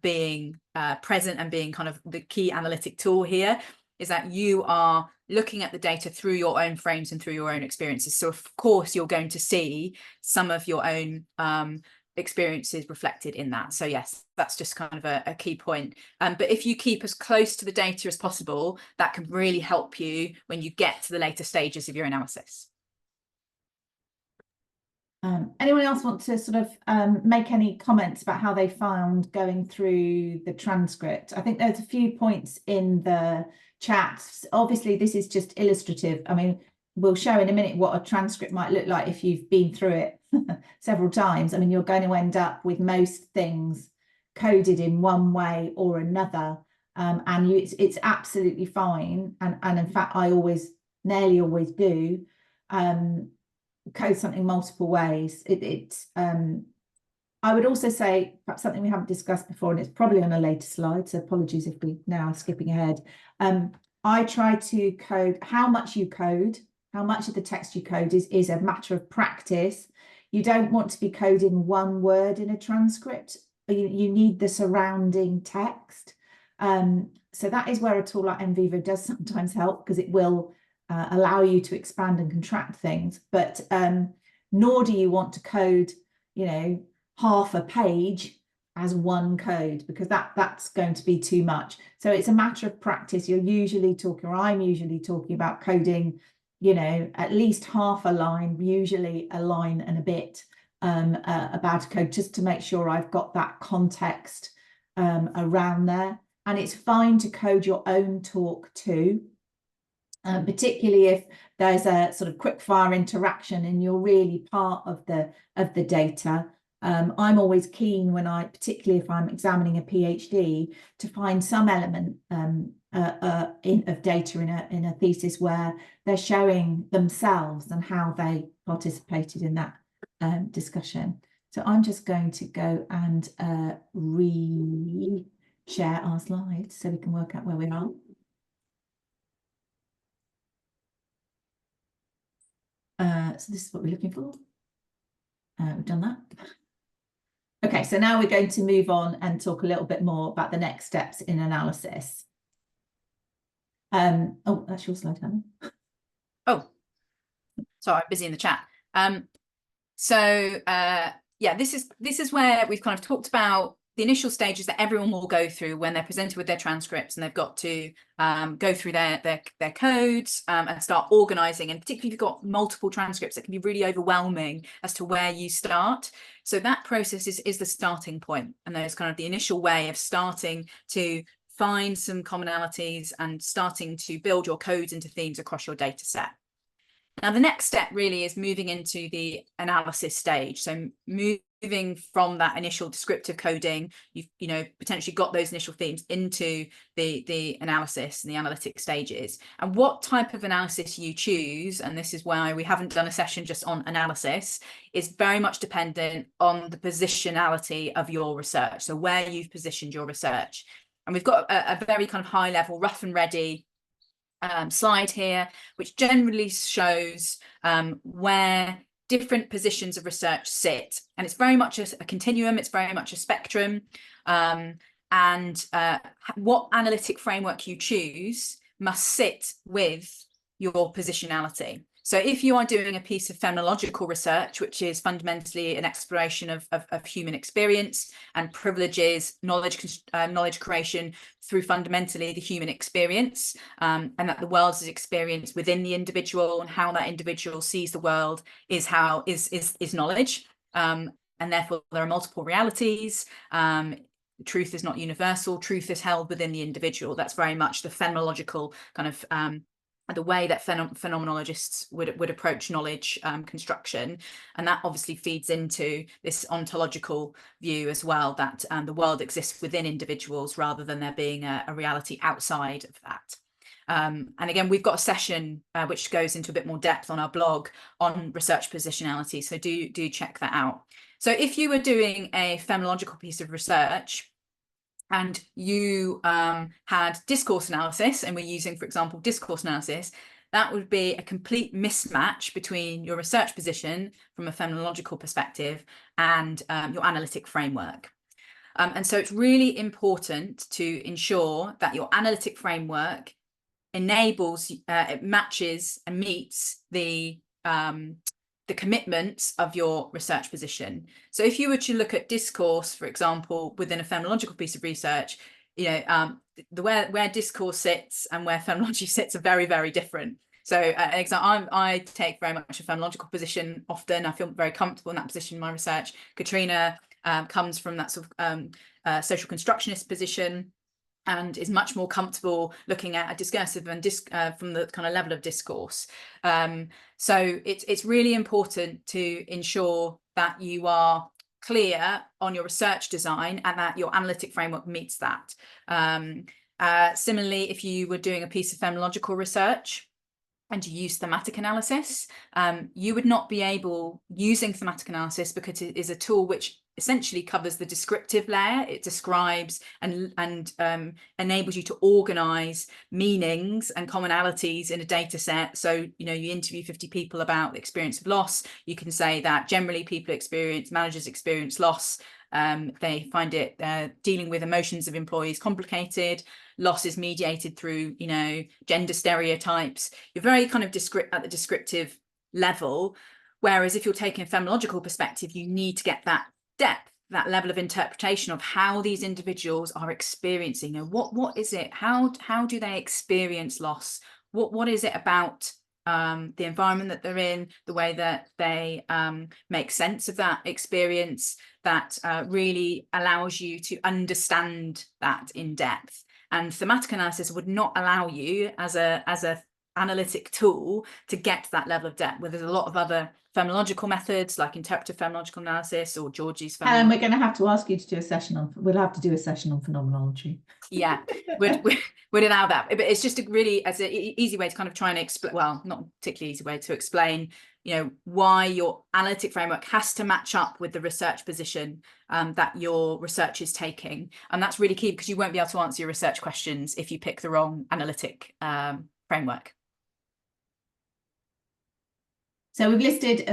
being present and being kind of the key analytic tool here, is that you are looking at the data through your own frames and through your own experiences. So of course you're going to see some of your own experiences reflected in that. So yes, that's just kind of a key point. But if you keep as close to the data as possible, that can really help you when you get to the later stages of your analysis. Anyone else want to sort of make any comments about how they found going through the transcript? I think there's a few points in the chat. Obviously, this is just illustrative. I mean, we'll show in a minute what a transcript might look like if you've been through it several times. I mean, you're going to end up with most things coded in one way or another, and it's absolutely fine. And in fact, I nearly always do code something multiple ways. I would also say perhaps something we haven't discussed before, and it's probably on a later slide, so apologies if we now are skipping ahead. I try to code how much you code, how much of the text you code is a matter of practice. You don't want to be coding one word in a transcript. You need the surrounding text. So that is where a tool like NVivo does sometimes help, because it will allow you to expand and contract things. But nor do you want to code, you know, half a page as one code, because that's going to be too much. So it's a matter of practice. You're usually talking, or I'm usually talking about coding, you know, at least half a line, usually a line and a bit about a code, just to make sure I've got that context around there. And it's fine to code your own talk too, particularly if there's a sort of quick fire interaction and you're really part of the data. I'm always keen when particularly if I'm examining a PhD, to find some element of data in a thesis where they're showing themselves and how they participated in that discussion. So I'm just going to go and re-share our slides so we can work out where we are. So this is what we're looking for. We've done that. Okay, so now we're going to move on and talk a little bit more about the next steps in analysis. Oh, that's your slide, Helen. Oh, sorry, I'm busy in the chat. Yeah, this is where we've kind of talked about the initial stages that everyone will go through when they're presented with their transcripts, and they've got to go through their codes and start organizing. And particularly if you've got multiple transcripts, it can be really overwhelming as to where you start. So that process is the starting point, and there's kind of the initial way of starting to find some commonalities and starting to build your codes into themes across your data set. Now, the next step really is moving into the analysis stage. So moving from that initial descriptive coding, you've potentially got those initial themes into the analysis and the analytic stages. And what type of analysis you choose, and this is why we haven't done a session just on analysis, is very much dependent on the positionality of your research. So where you've positioned your research. And we've got a very kind of high level, rough and ready slide here, which generally shows where different positions of research sit. And it's very much a continuum, it's very much a spectrum. And what analytic framework you choose must sit with your positionality. So if you are doing a piece of phenomenological research, which is fundamentally an exploration of human experience and privileges knowledge creation through fundamentally the human experience, and that the world is experienced within the individual, and how that individual sees the world is knowledge, and therefore there are multiple realities. Truth is not universal. Truth is held within the individual. That's very much the phenomenological kind of the way that phenomenologists would approach knowledge construction. And that obviously feeds into this ontological view as well, that the world exists within individuals rather than there being a reality outside of that. And again, we've got a session which goes into a bit more depth on our blog on research positionality, so do check that out. So if you were doing a phenomenological piece of research and you had discourse analysis, and we're using, for example, discourse analysis, that would be a complete mismatch between your research position from a phenomenological perspective and your analytic framework. And so it's really important to ensure that your analytic framework enables, it matches and meets the commitments of your research position. So if you were to look at discourse, for example, within a phenomenological piece of research, where discourse sits and where phenomenology sits are very, very different. So I take very much a phenomenological position often. I feel very comfortable in that position in my research. Katrina comes from that sort of social constructionist position and is much more comfortable looking at a discursive and from the kind of level of discourse. So it's really important to ensure that you are clear on your research design and that your analytic framework meets that. Similarly, if you were doing a piece of phenomenological research and you use thematic analysis, you would not be able, using thematic analysis, because it is a tool which essentially covers the descriptive layer. It describes and enables you to organize meanings and commonalities in a data set. So, you interview 50 people about the experience of loss. You can say that generally managers experience loss. They find it dealing with emotions of employees complicated. Loss is mediated through, gender stereotypes. You're very kind of at the descriptive level. Whereas if you're taking a phenomenological perspective, you need to get that depth that level of interpretation of how these individuals are experiencing, you know, what is it, how do they experience loss, what is it about the environment that they're in, the way that they make sense of that experience, that really allows you to understand that in depth. And thematic analysis would not allow you as a analytic tool to get to that level of depth, where there's a lot of other phenomenological methods like interpretive phenomenological analysis or Georgie's And we're going to have to ask you to do a session on, we'll have to do a session on phenomenology. Yeah, would allow that, but it's just a really, as an easy way to kind of try and explain, well, not a particularly easy way to explain, you know, why your analytic framework has to match up with the research position that your research is taking. And that's really key, because you won't be able to answer your research questions if you pick the wrong analytic framework. So we've listed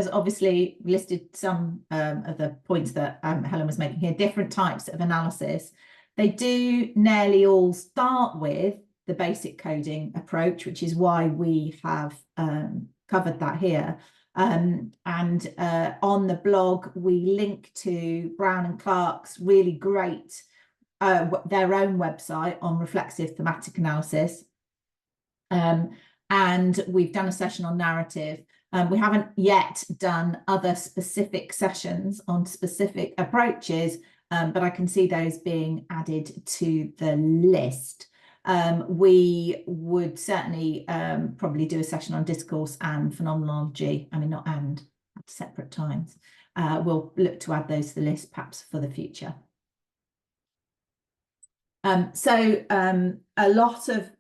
some of the points that Helen was making here, different types of analysis. They do nearly all start with the basic coding approach, which is why we have covered that here. And on the blog, we link to Brown and Clark's really great, their own website on reflexive thematic analysis. And we've done a session on narrative. We haven't yet done other specific sessions on specific approaches, but I can see those being added to the list. We would certainly probably do a session on discourse and phenomenology. I mean, not and, at separate times. We'll look to add those to the list perhaps for the future. A lot of,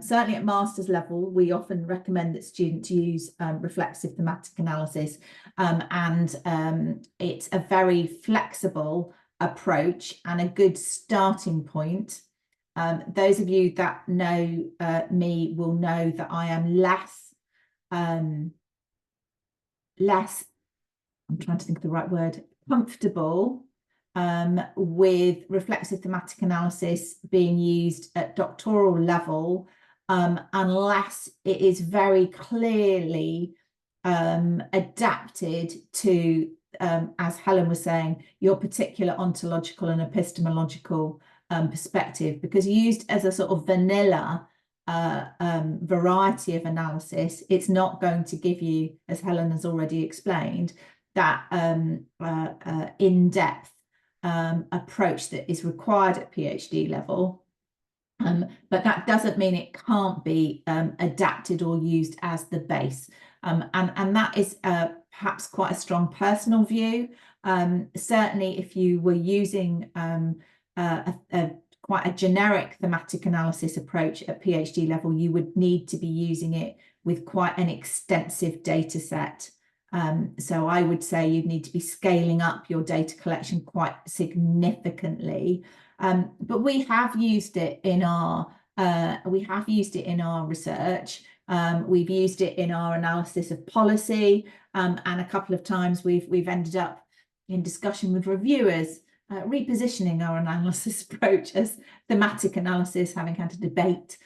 certainly at master's level, we often recommend that students use reflexive thematic analysis, and it's a very flexible approach and a good starting point. Those of you that know me will know that I am less, I'm trying to think of the right word, comfortable with reflexive thematic analysis being used at doctoral level, unless it is very clearly adapted to, as Helen was saying, your particular ontological and epistemological perspective, because used as a sort of vanilla variety of analysis, it's not going to give you, as Helen has already explained, that in-depth approach that is required at PhD level. But that doesn't mean it can't be adapted or used as the base. And that is perhaps quite a strong personal view. Certainly, if you were using quite a generic thematic analysis approach at PhD level, you would need to be using it with quite an extensive data set. So I would say you'd need to be scaling up your data collection quite significantly. But we have used it in our research. We've used it in our analysis of policy, and a couple of times we've ended up in discussion with reviewers, repositioning our analysis approach as thematic analysis, having had to debate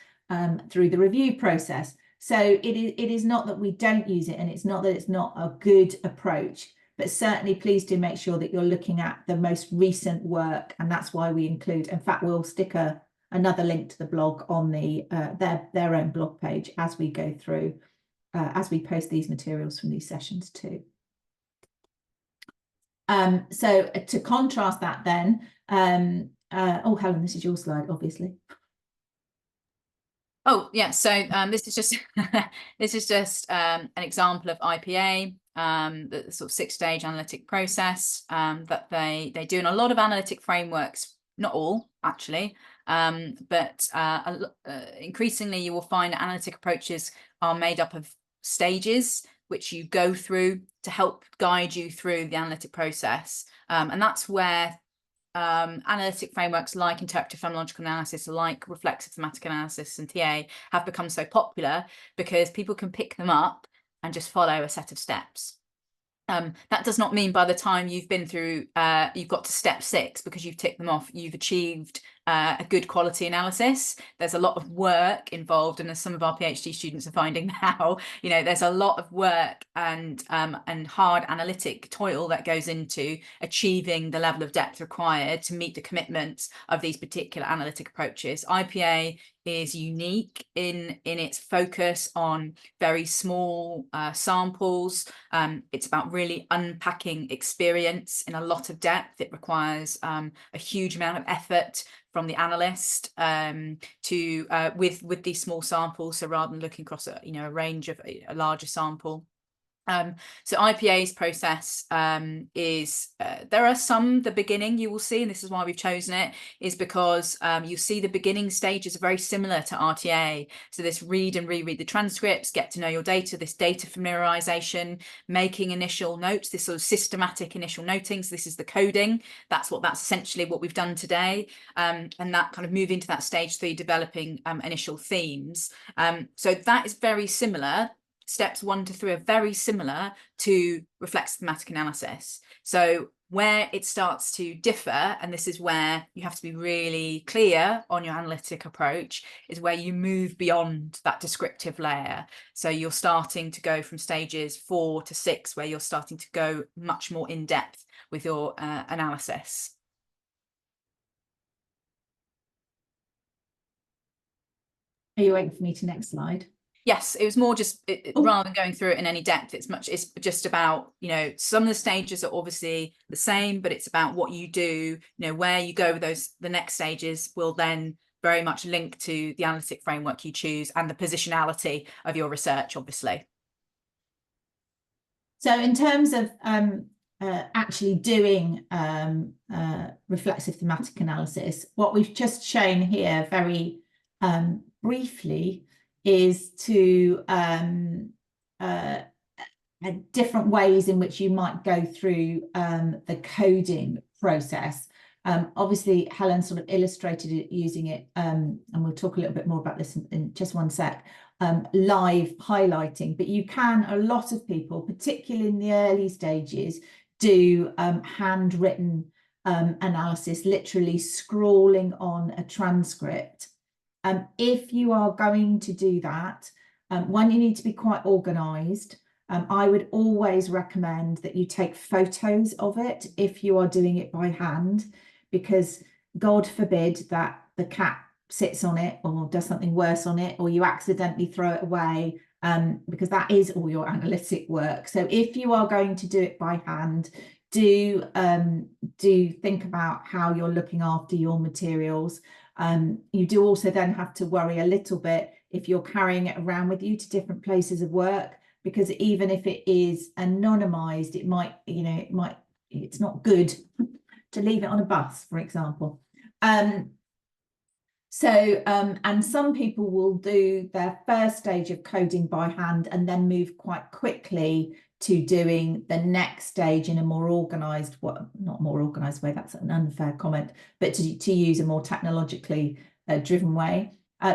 through the review process. So it is not that we don't use it, and it's not that it's not a good approach, but certainly please do make sure that you're looking at the most recent work, and that's why we include, in fact, we'll stick another link to the blog on the their own blog page as we go through, as we post these materials from these sessions too. So to contrast that then, oh, Helen, this is your slide, obviously. Oh yeah, so this is just an example of IPA, the sort of 6-stage analytic process that they do in a lot of analytic frameworks, not all actually, but increasingly you will find that analytic approaches are made up of stages which you go through to help guide you through the analytic process, and that's where analytic frameworks like interpretive phenomenological analysis, like reflexive thematic analysis and TA have become so popular, because people can pick them up and just follow a set of steps. That does not mean by the time you've been through, you've got to step 6, because you've ticked them off, you've achieved a good quality analysis. There's a lot of work involved, and as some of our PhD students are finding now, you know, there's a lot of work and hard analytic toil that goes into achieving the level of depth required to meet the commitments of these particular analytic approaches. IPA is unique in its focus on very small samples. It's about really unpacking experience in a lot of depth. It requires a huge amount of effort from the analyst with these small samples. So rather than looking across a range of a larger sample. So IPA's process is there are the beginning you will see, and this is why we've chosen it, is because you see the beginning stages are very similar to RTA. So this read and reread the transcripts, get to know your data, this data familiarization, making initial notes, this sort of systematic initial noting. So this is the coding. That's essentially what we've done today, and that kind of move into that stage 3, developing initial themes. So that is very similar. Steps 1 to 3 are very similar to reflexive thematic analysis. So where it starts to differ, and this is where you have to be really clear on your analytic approach, is where you move beyond that descriptive layer. So you're starting to go from stages 4 to 6, where you're starting to go much more in depth with your analysis. Are you waiting for me to next slide? Yes, it was more just rather than going through it in any depth, it's just about, you know, some of the stages are obviously the same, but it's about what you do, you know, where you go with the next stages will then very much link to the analytic framework you choose and the positionality of your research, obviously. So in terms of actually doing reflexive thematic analysis, what we've just shown here very briefly is to different ways in which you might go through the coding process. Obviously, Helen sort of illustrated it using it, and we'll talk a little bit more about this in just one sec, live highlighting. But you can, a lot of people, particularly in the early stages, do handwritten analysis, literally scrawling on a transcript. If you are going to do that, one, you need to be quite organised. I would always recommend that you take photos of it if you are doing it by hand, because God forbid that the cat sits on it or does something worse on it, or you accidentally throw it away, because that is all your analytic work. So if you are going to do it by hand, do think about how you're looking after your materials. You do also then have to worry a little bit if you're carrying it around with you to different places of work, because even if it is anonymized, it might, it's not good to leave it on a bus, for example. And some people will do their first stage of coding by hand and then move quite quickly to doing the next stage in a more organized, not more organized way, that's an unfair comment, but to use a more technologically driven way.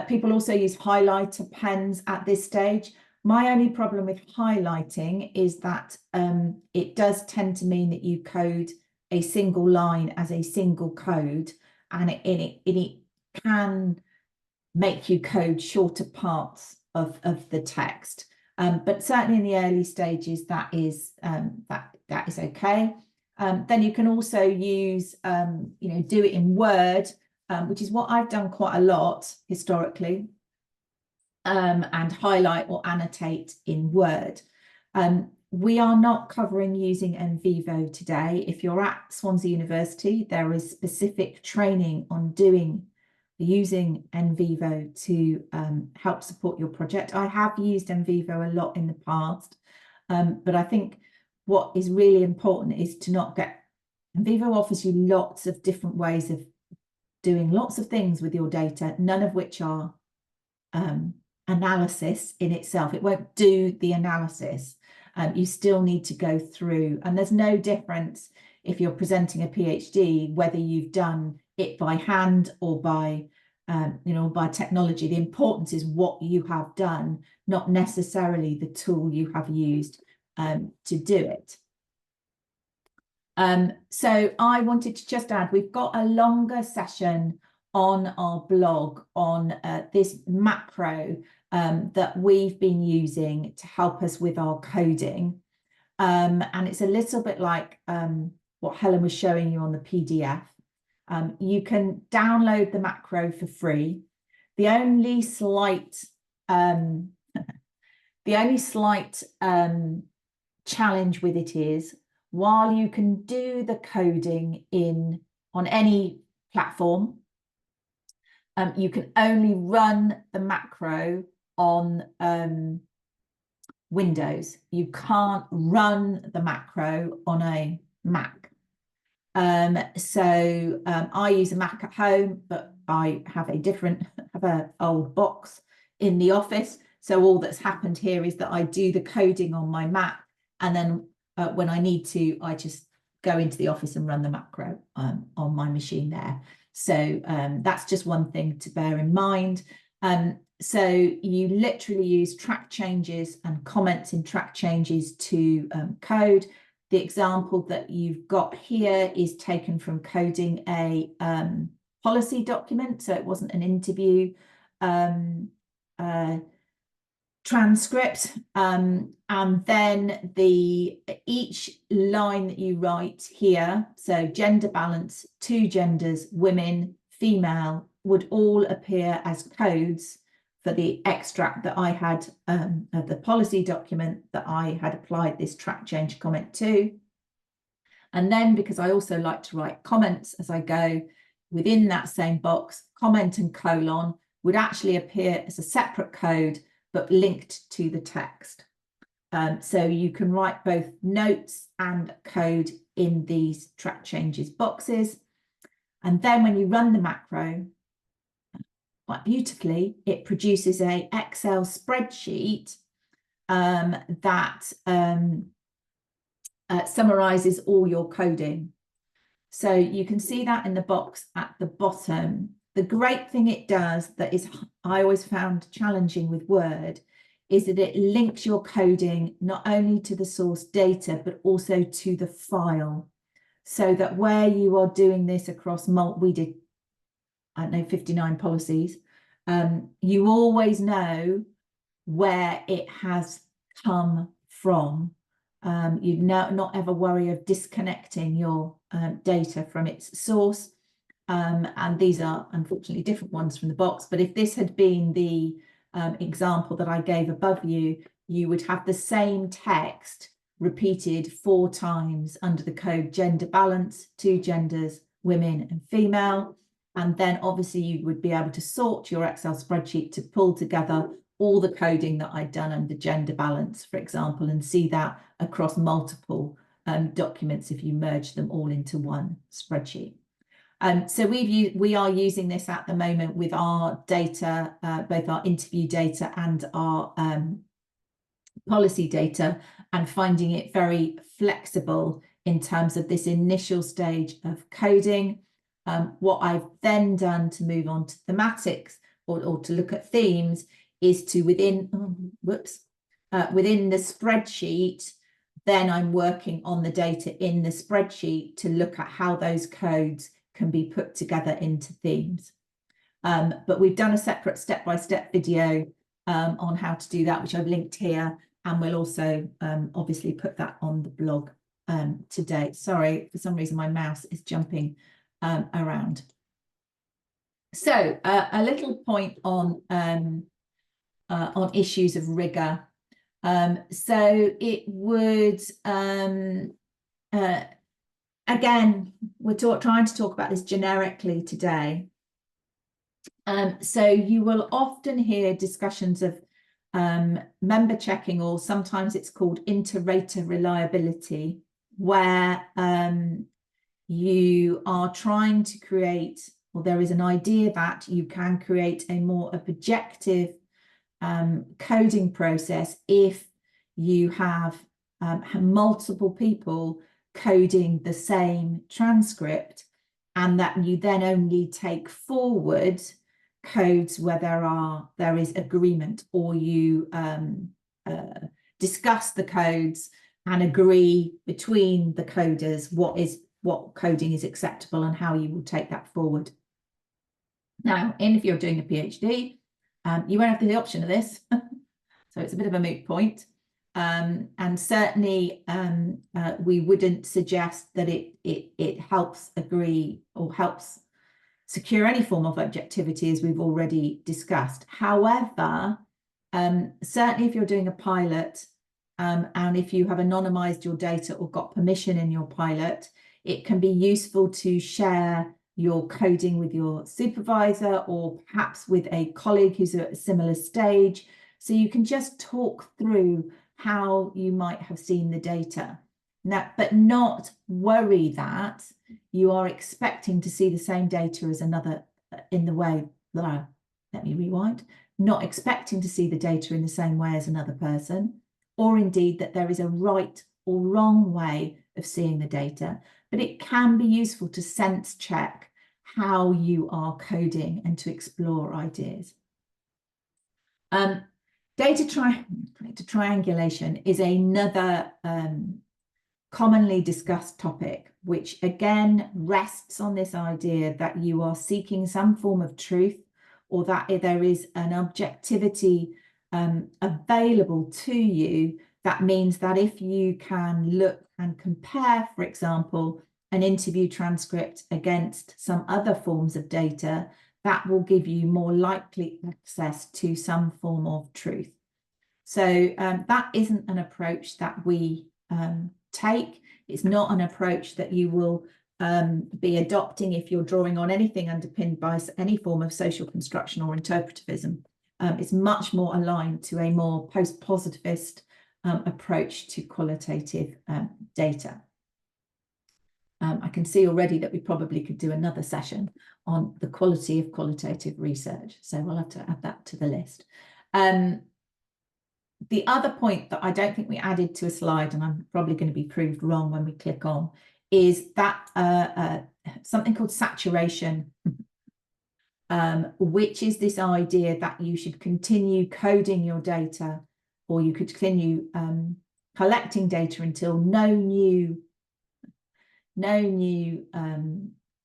People also use highlighter pens at this stage. My only problem with highlighting is that it does tend to mean that you code a single line as a single code, and it can make you code shorter parts of the text. But certainly in the early stages, that is okay. Then you can also use, do it in Word, which is what I've done quite a lot historically, and highlight or annotate in Word. We are not covering using NVivo today. If you're at Swansea University, there is specific training on using NVivo to help support your project. I have used NVivo a lot in the past, but I think what is really important is to not get... NVivo offers you lots of different ways of doing lots of things with your data, none of which are analysis in itself. It won't do the analysis. You still need to go through, and there's no difference if you're presenting a PhD, whether you've done it by hand or by by technology. The importance is what you have done, not necessarily the tool you have used to do it. So I wanted to just add, we've got a longer session on our blog on this macro that we've been using to help us with our coding. And it's a little bit like what Helen was showing you on the PDF. You can download the macro for free. The only slight challenge with it is, while you can do the coding on any platform, you can only run the macro on Windows. You can't run the macro on a Mac. So I use a Mac at home, but I have an old box in the office. So all that's happened here is that I do the coding on my Mac, and then when I need to, I just go into the office and run the macro on my machine there. So that's just one thing to bear in mind. So you literally use track changes and comments in track changes to code. The example that you've got here is taken from coding a policy document. So it wasn't an interview transcript. And then each line that you write here, so gender balance, 2 genders, women, female, would all appear as codes for the extract that I had of the policy document that I had applied this track change comment to. And then, because I also like to write comments as I go, within that same box, comment and colon would actually appear as a separate code, but linked to the text. So you can write both notes and code in these track changes boxes. And then when you run the macro, quite beautifully, it produces a Excel spreadsheet that summarizes all your coding. So you can see that in the box at the bottom. The great thing it does that is I always found challenging with Word is that it links your coding not only to the source data, but also to the file. So that where you are doing this across we did, I don't know, 59 policies, you always know where it has come from. You'd not ever worry of disconnecting your data from its source. And these are unfortunately different ones from the box. But if this had been the example that I gave above you, you would have the same text repeated 4 times under the code gender balance, 2 genders, women and female. And then obviously you would be able to sort your Excel spreadsheet to pull together all the coding that I'd done under gender balance, for example, and see that across multiple documents if you merge them all into one spreadsheet. So we are using this at the moment with our data, both our interview data and our policy data, and finding it very flexible in terms of this initial stage of coding. What I've then done to move on to thematics or to look at themes is to within the spreadsheet, then I'm working on the data in the spreadsheet to look at how those codes can be put together into themes. But we've done a separate step-by-step video on how to do that, which I've linked here, and we'll also obviously put that on the blog today. Sorry, for some reason my mouse is jumping around. So a little point on issues of rigor. So it would again, we're trying to talk about this generically today. So you will often hear discussions of member checking, or sometimes it's called inter-rater reliability, where you are trying to create, or there is an idea that you can create a more objective coding process if you have multiple people coding the same transcript, and that you then only take forward codes where there is agreement, or you discuss the codes and agree between the coders what coding is acceptable and how you will take that forward. Now, if you're doing a PhD, you won't have the option of this. So it's a bit of a moot point. And certainly we wouldn't suggest that it helps agree or helps secure any form of objectivity, as we've already discussed. However, certainly if you're doing a pilot and if you have anonymized your data or got permission in your pilot, it can be useful to share your coding with your supervisor or perhaps with a colleague who's at a similar stage. So you can just talk through how you might have seen the data. Now, but not worry that you are expecting to see the same data as another in the way that, let me rewind, not expecting to see the data in the same way as another person, or indeed that there is a right or wrong way of seeing the data, but it can be useful to sense check how you are coding and to explore ideas. Data triangulation is another commonly discussed topic, which again rests on this idea that you are seeking some form of truth, or that there is an objectivity available to you. That means that if you can look and compare, for example, an interview transcript against some other forms of data, that will give you more likely access to some form of truth. So that isn't an approach that we take. It's not an approach that you will be adopting if you're drawing on anything underpinned by any form of social construction or interpretivism. It's much more aligned to a more post-positivist approach to qualitative data. I can see already that we probably could do another session on the quality of qualitative research. So we'll have to add that to the list. The other point that I don't think we added to a slide, and I'm probably going to be proved wrong when we click on, is that something called saturation, which is this idea that you should continue coding your data, or you could continue collecting data until no new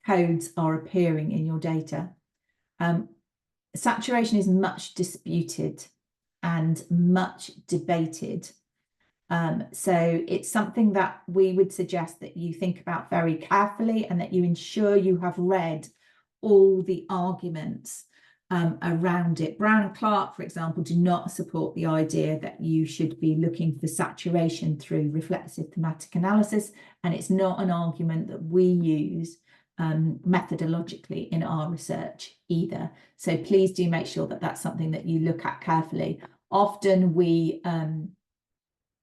codes are appearing in your data. Saturation is much disputed and much debated. So it's something that we would suggest that you think about very carefully, and that you ensure you have read all the arguments around it. Brown and Clark, for example, do not support the idea that you should be looking for saturation through reflexive thematic analysis, and it's not an argument that we use methodologically in our research either. So please do make sure that that's something that you look at carefully. Often we, in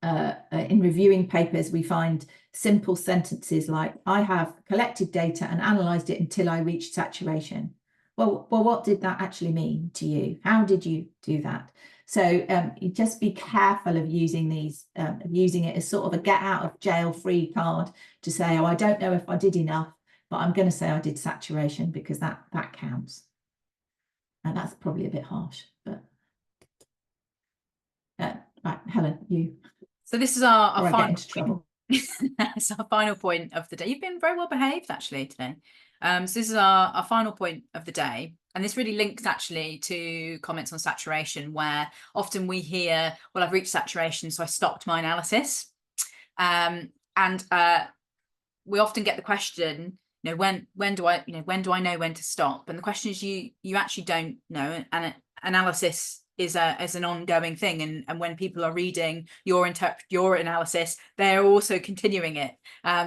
reviewing papers, we find simple sentences like, I have collected data and analysed it until I reached saturation. Well, what did that actually mean to you? How did you do that? So you just be careful of using these, using it as sort of a get out of jail free card to say, oh, I don't know if I did enough, but I'm going to say I did saturation because that counts. And that's probably a bit harsh, but right, Helen, you. So this is our Or I get final into trouble. It's our final point of the day. You've been very well behaved actually today. So this is our final point of the day. And this really links actually to comments on saturation, where often we hear, well, I've reached saturation, so I stopped my analysis. And we often get the question, when do I know when to stop? And the question is, you actually don't know. And analysis is an ongoing thing, and when people are reading your analysis, they're also continuing it.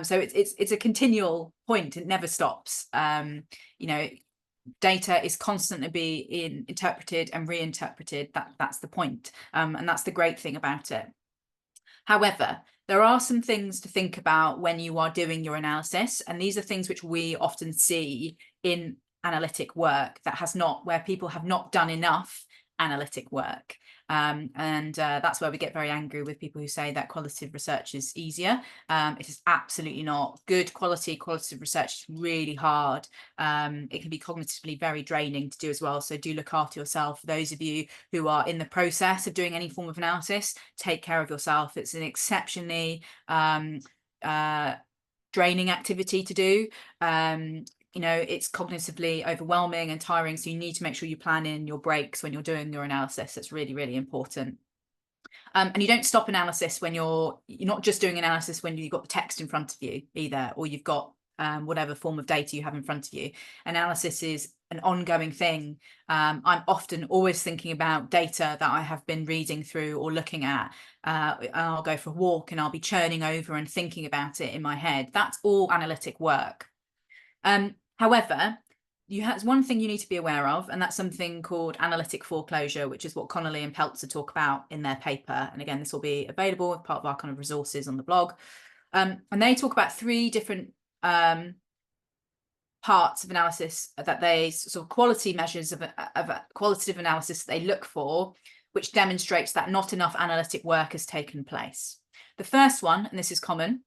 So it's a continual point. It never stops. Data is constantly being interpreted and reinterpreted. That's the point, and that's the great thing about it. However, there are some things to think about when you are doing your analysis, and these are things which we often see in analytic work where people have not done enough analytic work. That's where we get very angry with people who say that qualitative research is easier. It is absolutely not. Good qualitative research is really hard. It can be cognitively very draining to do as well. So do look after yourself. For those of you who are in the process of doing any form of analysis, take care of yourself. It's an exceptionally draining activity to do. you know, it's cognitively overwhelming and tiring. So you need to make sure you plan in your breaks when you're doing your analysis. It's really, really important. And you don't stop analysis when you're not just doing analysis when you've got the text in front of you either, or you've got whatever form of data you have in front of you. Analysis is an ongoing thing. I'm often always thinking about data that I have been reading through or looking at. I'll go for a walk and I'll be churning over and thinking about it in my head. That's all analytic work. However, one thing you need to be aware of, and that's something called analytic foreclosure, which is what Connolly and Peltzer talk about in their paper. And again, this will be available as part of our kind of resources on the blog. And they talk about 3 different parts of analysis that they sort of quality measures of qualitative analysis they look for, which demonstrates that not enough analytic work has taken place. The first one, and this is common,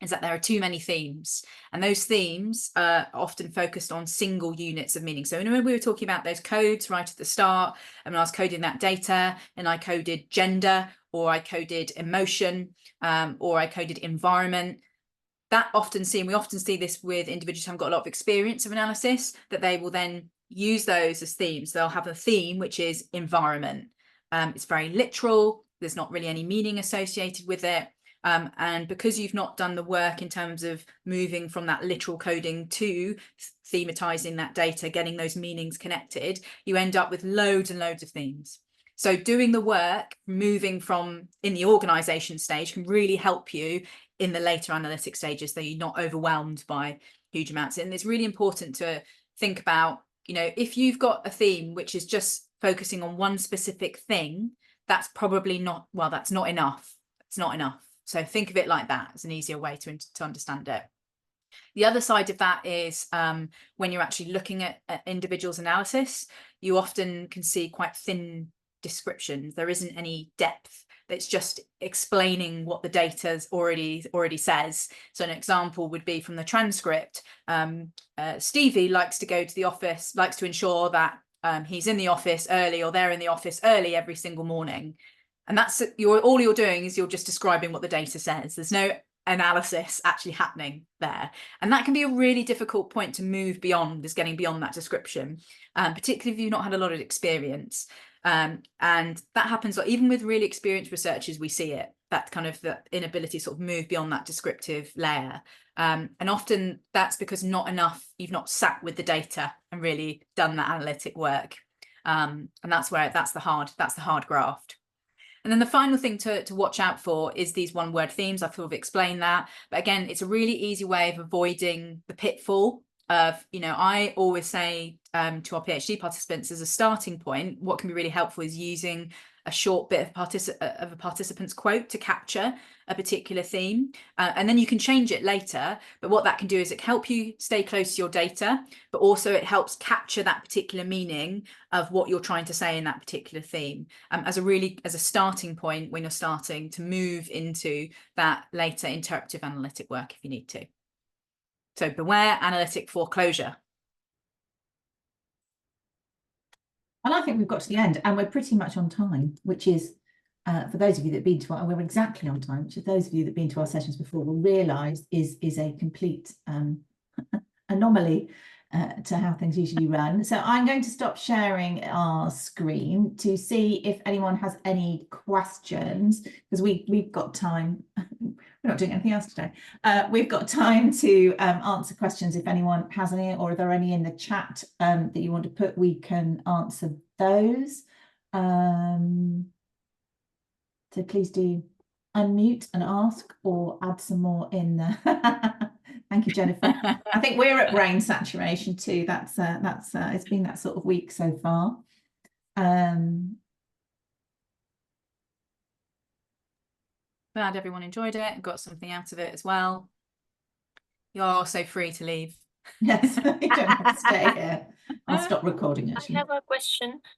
is that there are too many themes, and those themes are often focused on single units of meaning. So remember we were talking about those codes right at the start, and when I was coding that data and I coded gender, or I coded emotion, or I coded environment, we often see this with individuals who haven't got a lot of experience of analysis, that they will then use those as themes. They'll have a theme which is environment. It's very literal, there's not really any meaning associated with it. And because you've not done the work in terms of moving from that literal coding to thematizing that data, getting those meanings connected, you end up with loads and loads of themes. So doing the work, moving from in the organization stage, can really help you in the later analytic stages, so you're not overwhelmed by huge amounts. And it's really important to think about, you know, if you've got a theme which is just focusing on one specific thing, that's probably not, well, that's not enough. It's not enough. So think of it like that as an easier way to understand it. The other side of that is when you're actually looking at individuals' analysis, you often can see quite thin descriptions. There isn't any depth. It's just explaining what the data's already says. So an example would be from the transcript. Stevie likes to go to the office, likes to ensure that he's in the office early, or they're in the office early every single morning. And that's all you're doing is you're just describing what the data says. There's no analysis actually happening there. And that can be a really difficult point to move beyond, is getting beyond that description, particularly if you've not had a lot of experience. And that happens even with really experienced researchers. We see it, that kind of the inability to sort of move beyond that descriptive layer. And often that's because you've not sat with the data and really done that analytic work. And that's the hard graft. And then the final thing to watch out for is these one-word themes. I've sort of explained that. But again, it's a really easy way of avoiding the pitfall of, you know, I always say to our PhD participants, as a starting point, what can be really helpful is using a short bit of a participant's quote to capture a particular theme. And then you can change it later. But what that can do is it help you stay close to your data, but also it helps capture that particular meaning of what you're trying to say in that particular theme, as a starting point when you're starting to move into that later interpretive analytic work if you need to. So beware analytic foreclosure. And I think we've got to the end, and we're pretty much on time, which is, for those of you that have been to we're exactly on time, which those of you that have been to our sessions before will realise is a complete anomaly to how things usually run. So I'm going to stop sharing our screen to see if anyone has any questions, because we've got time. We're not doing anything else today. We've got time to answer questions if anyone has any, or are there any in the chat that you want to put? We can answer those. So please do unmute and ask, or add some more in there. Thank you, Jennifer. I think we're at brain saturation too. That's it's been that sort of week so far. Glad everyone enjoyed it and got something out of it as well. You're also free to leave. Yes, you don't have to stay here. I'll stop recording actually. I have a question.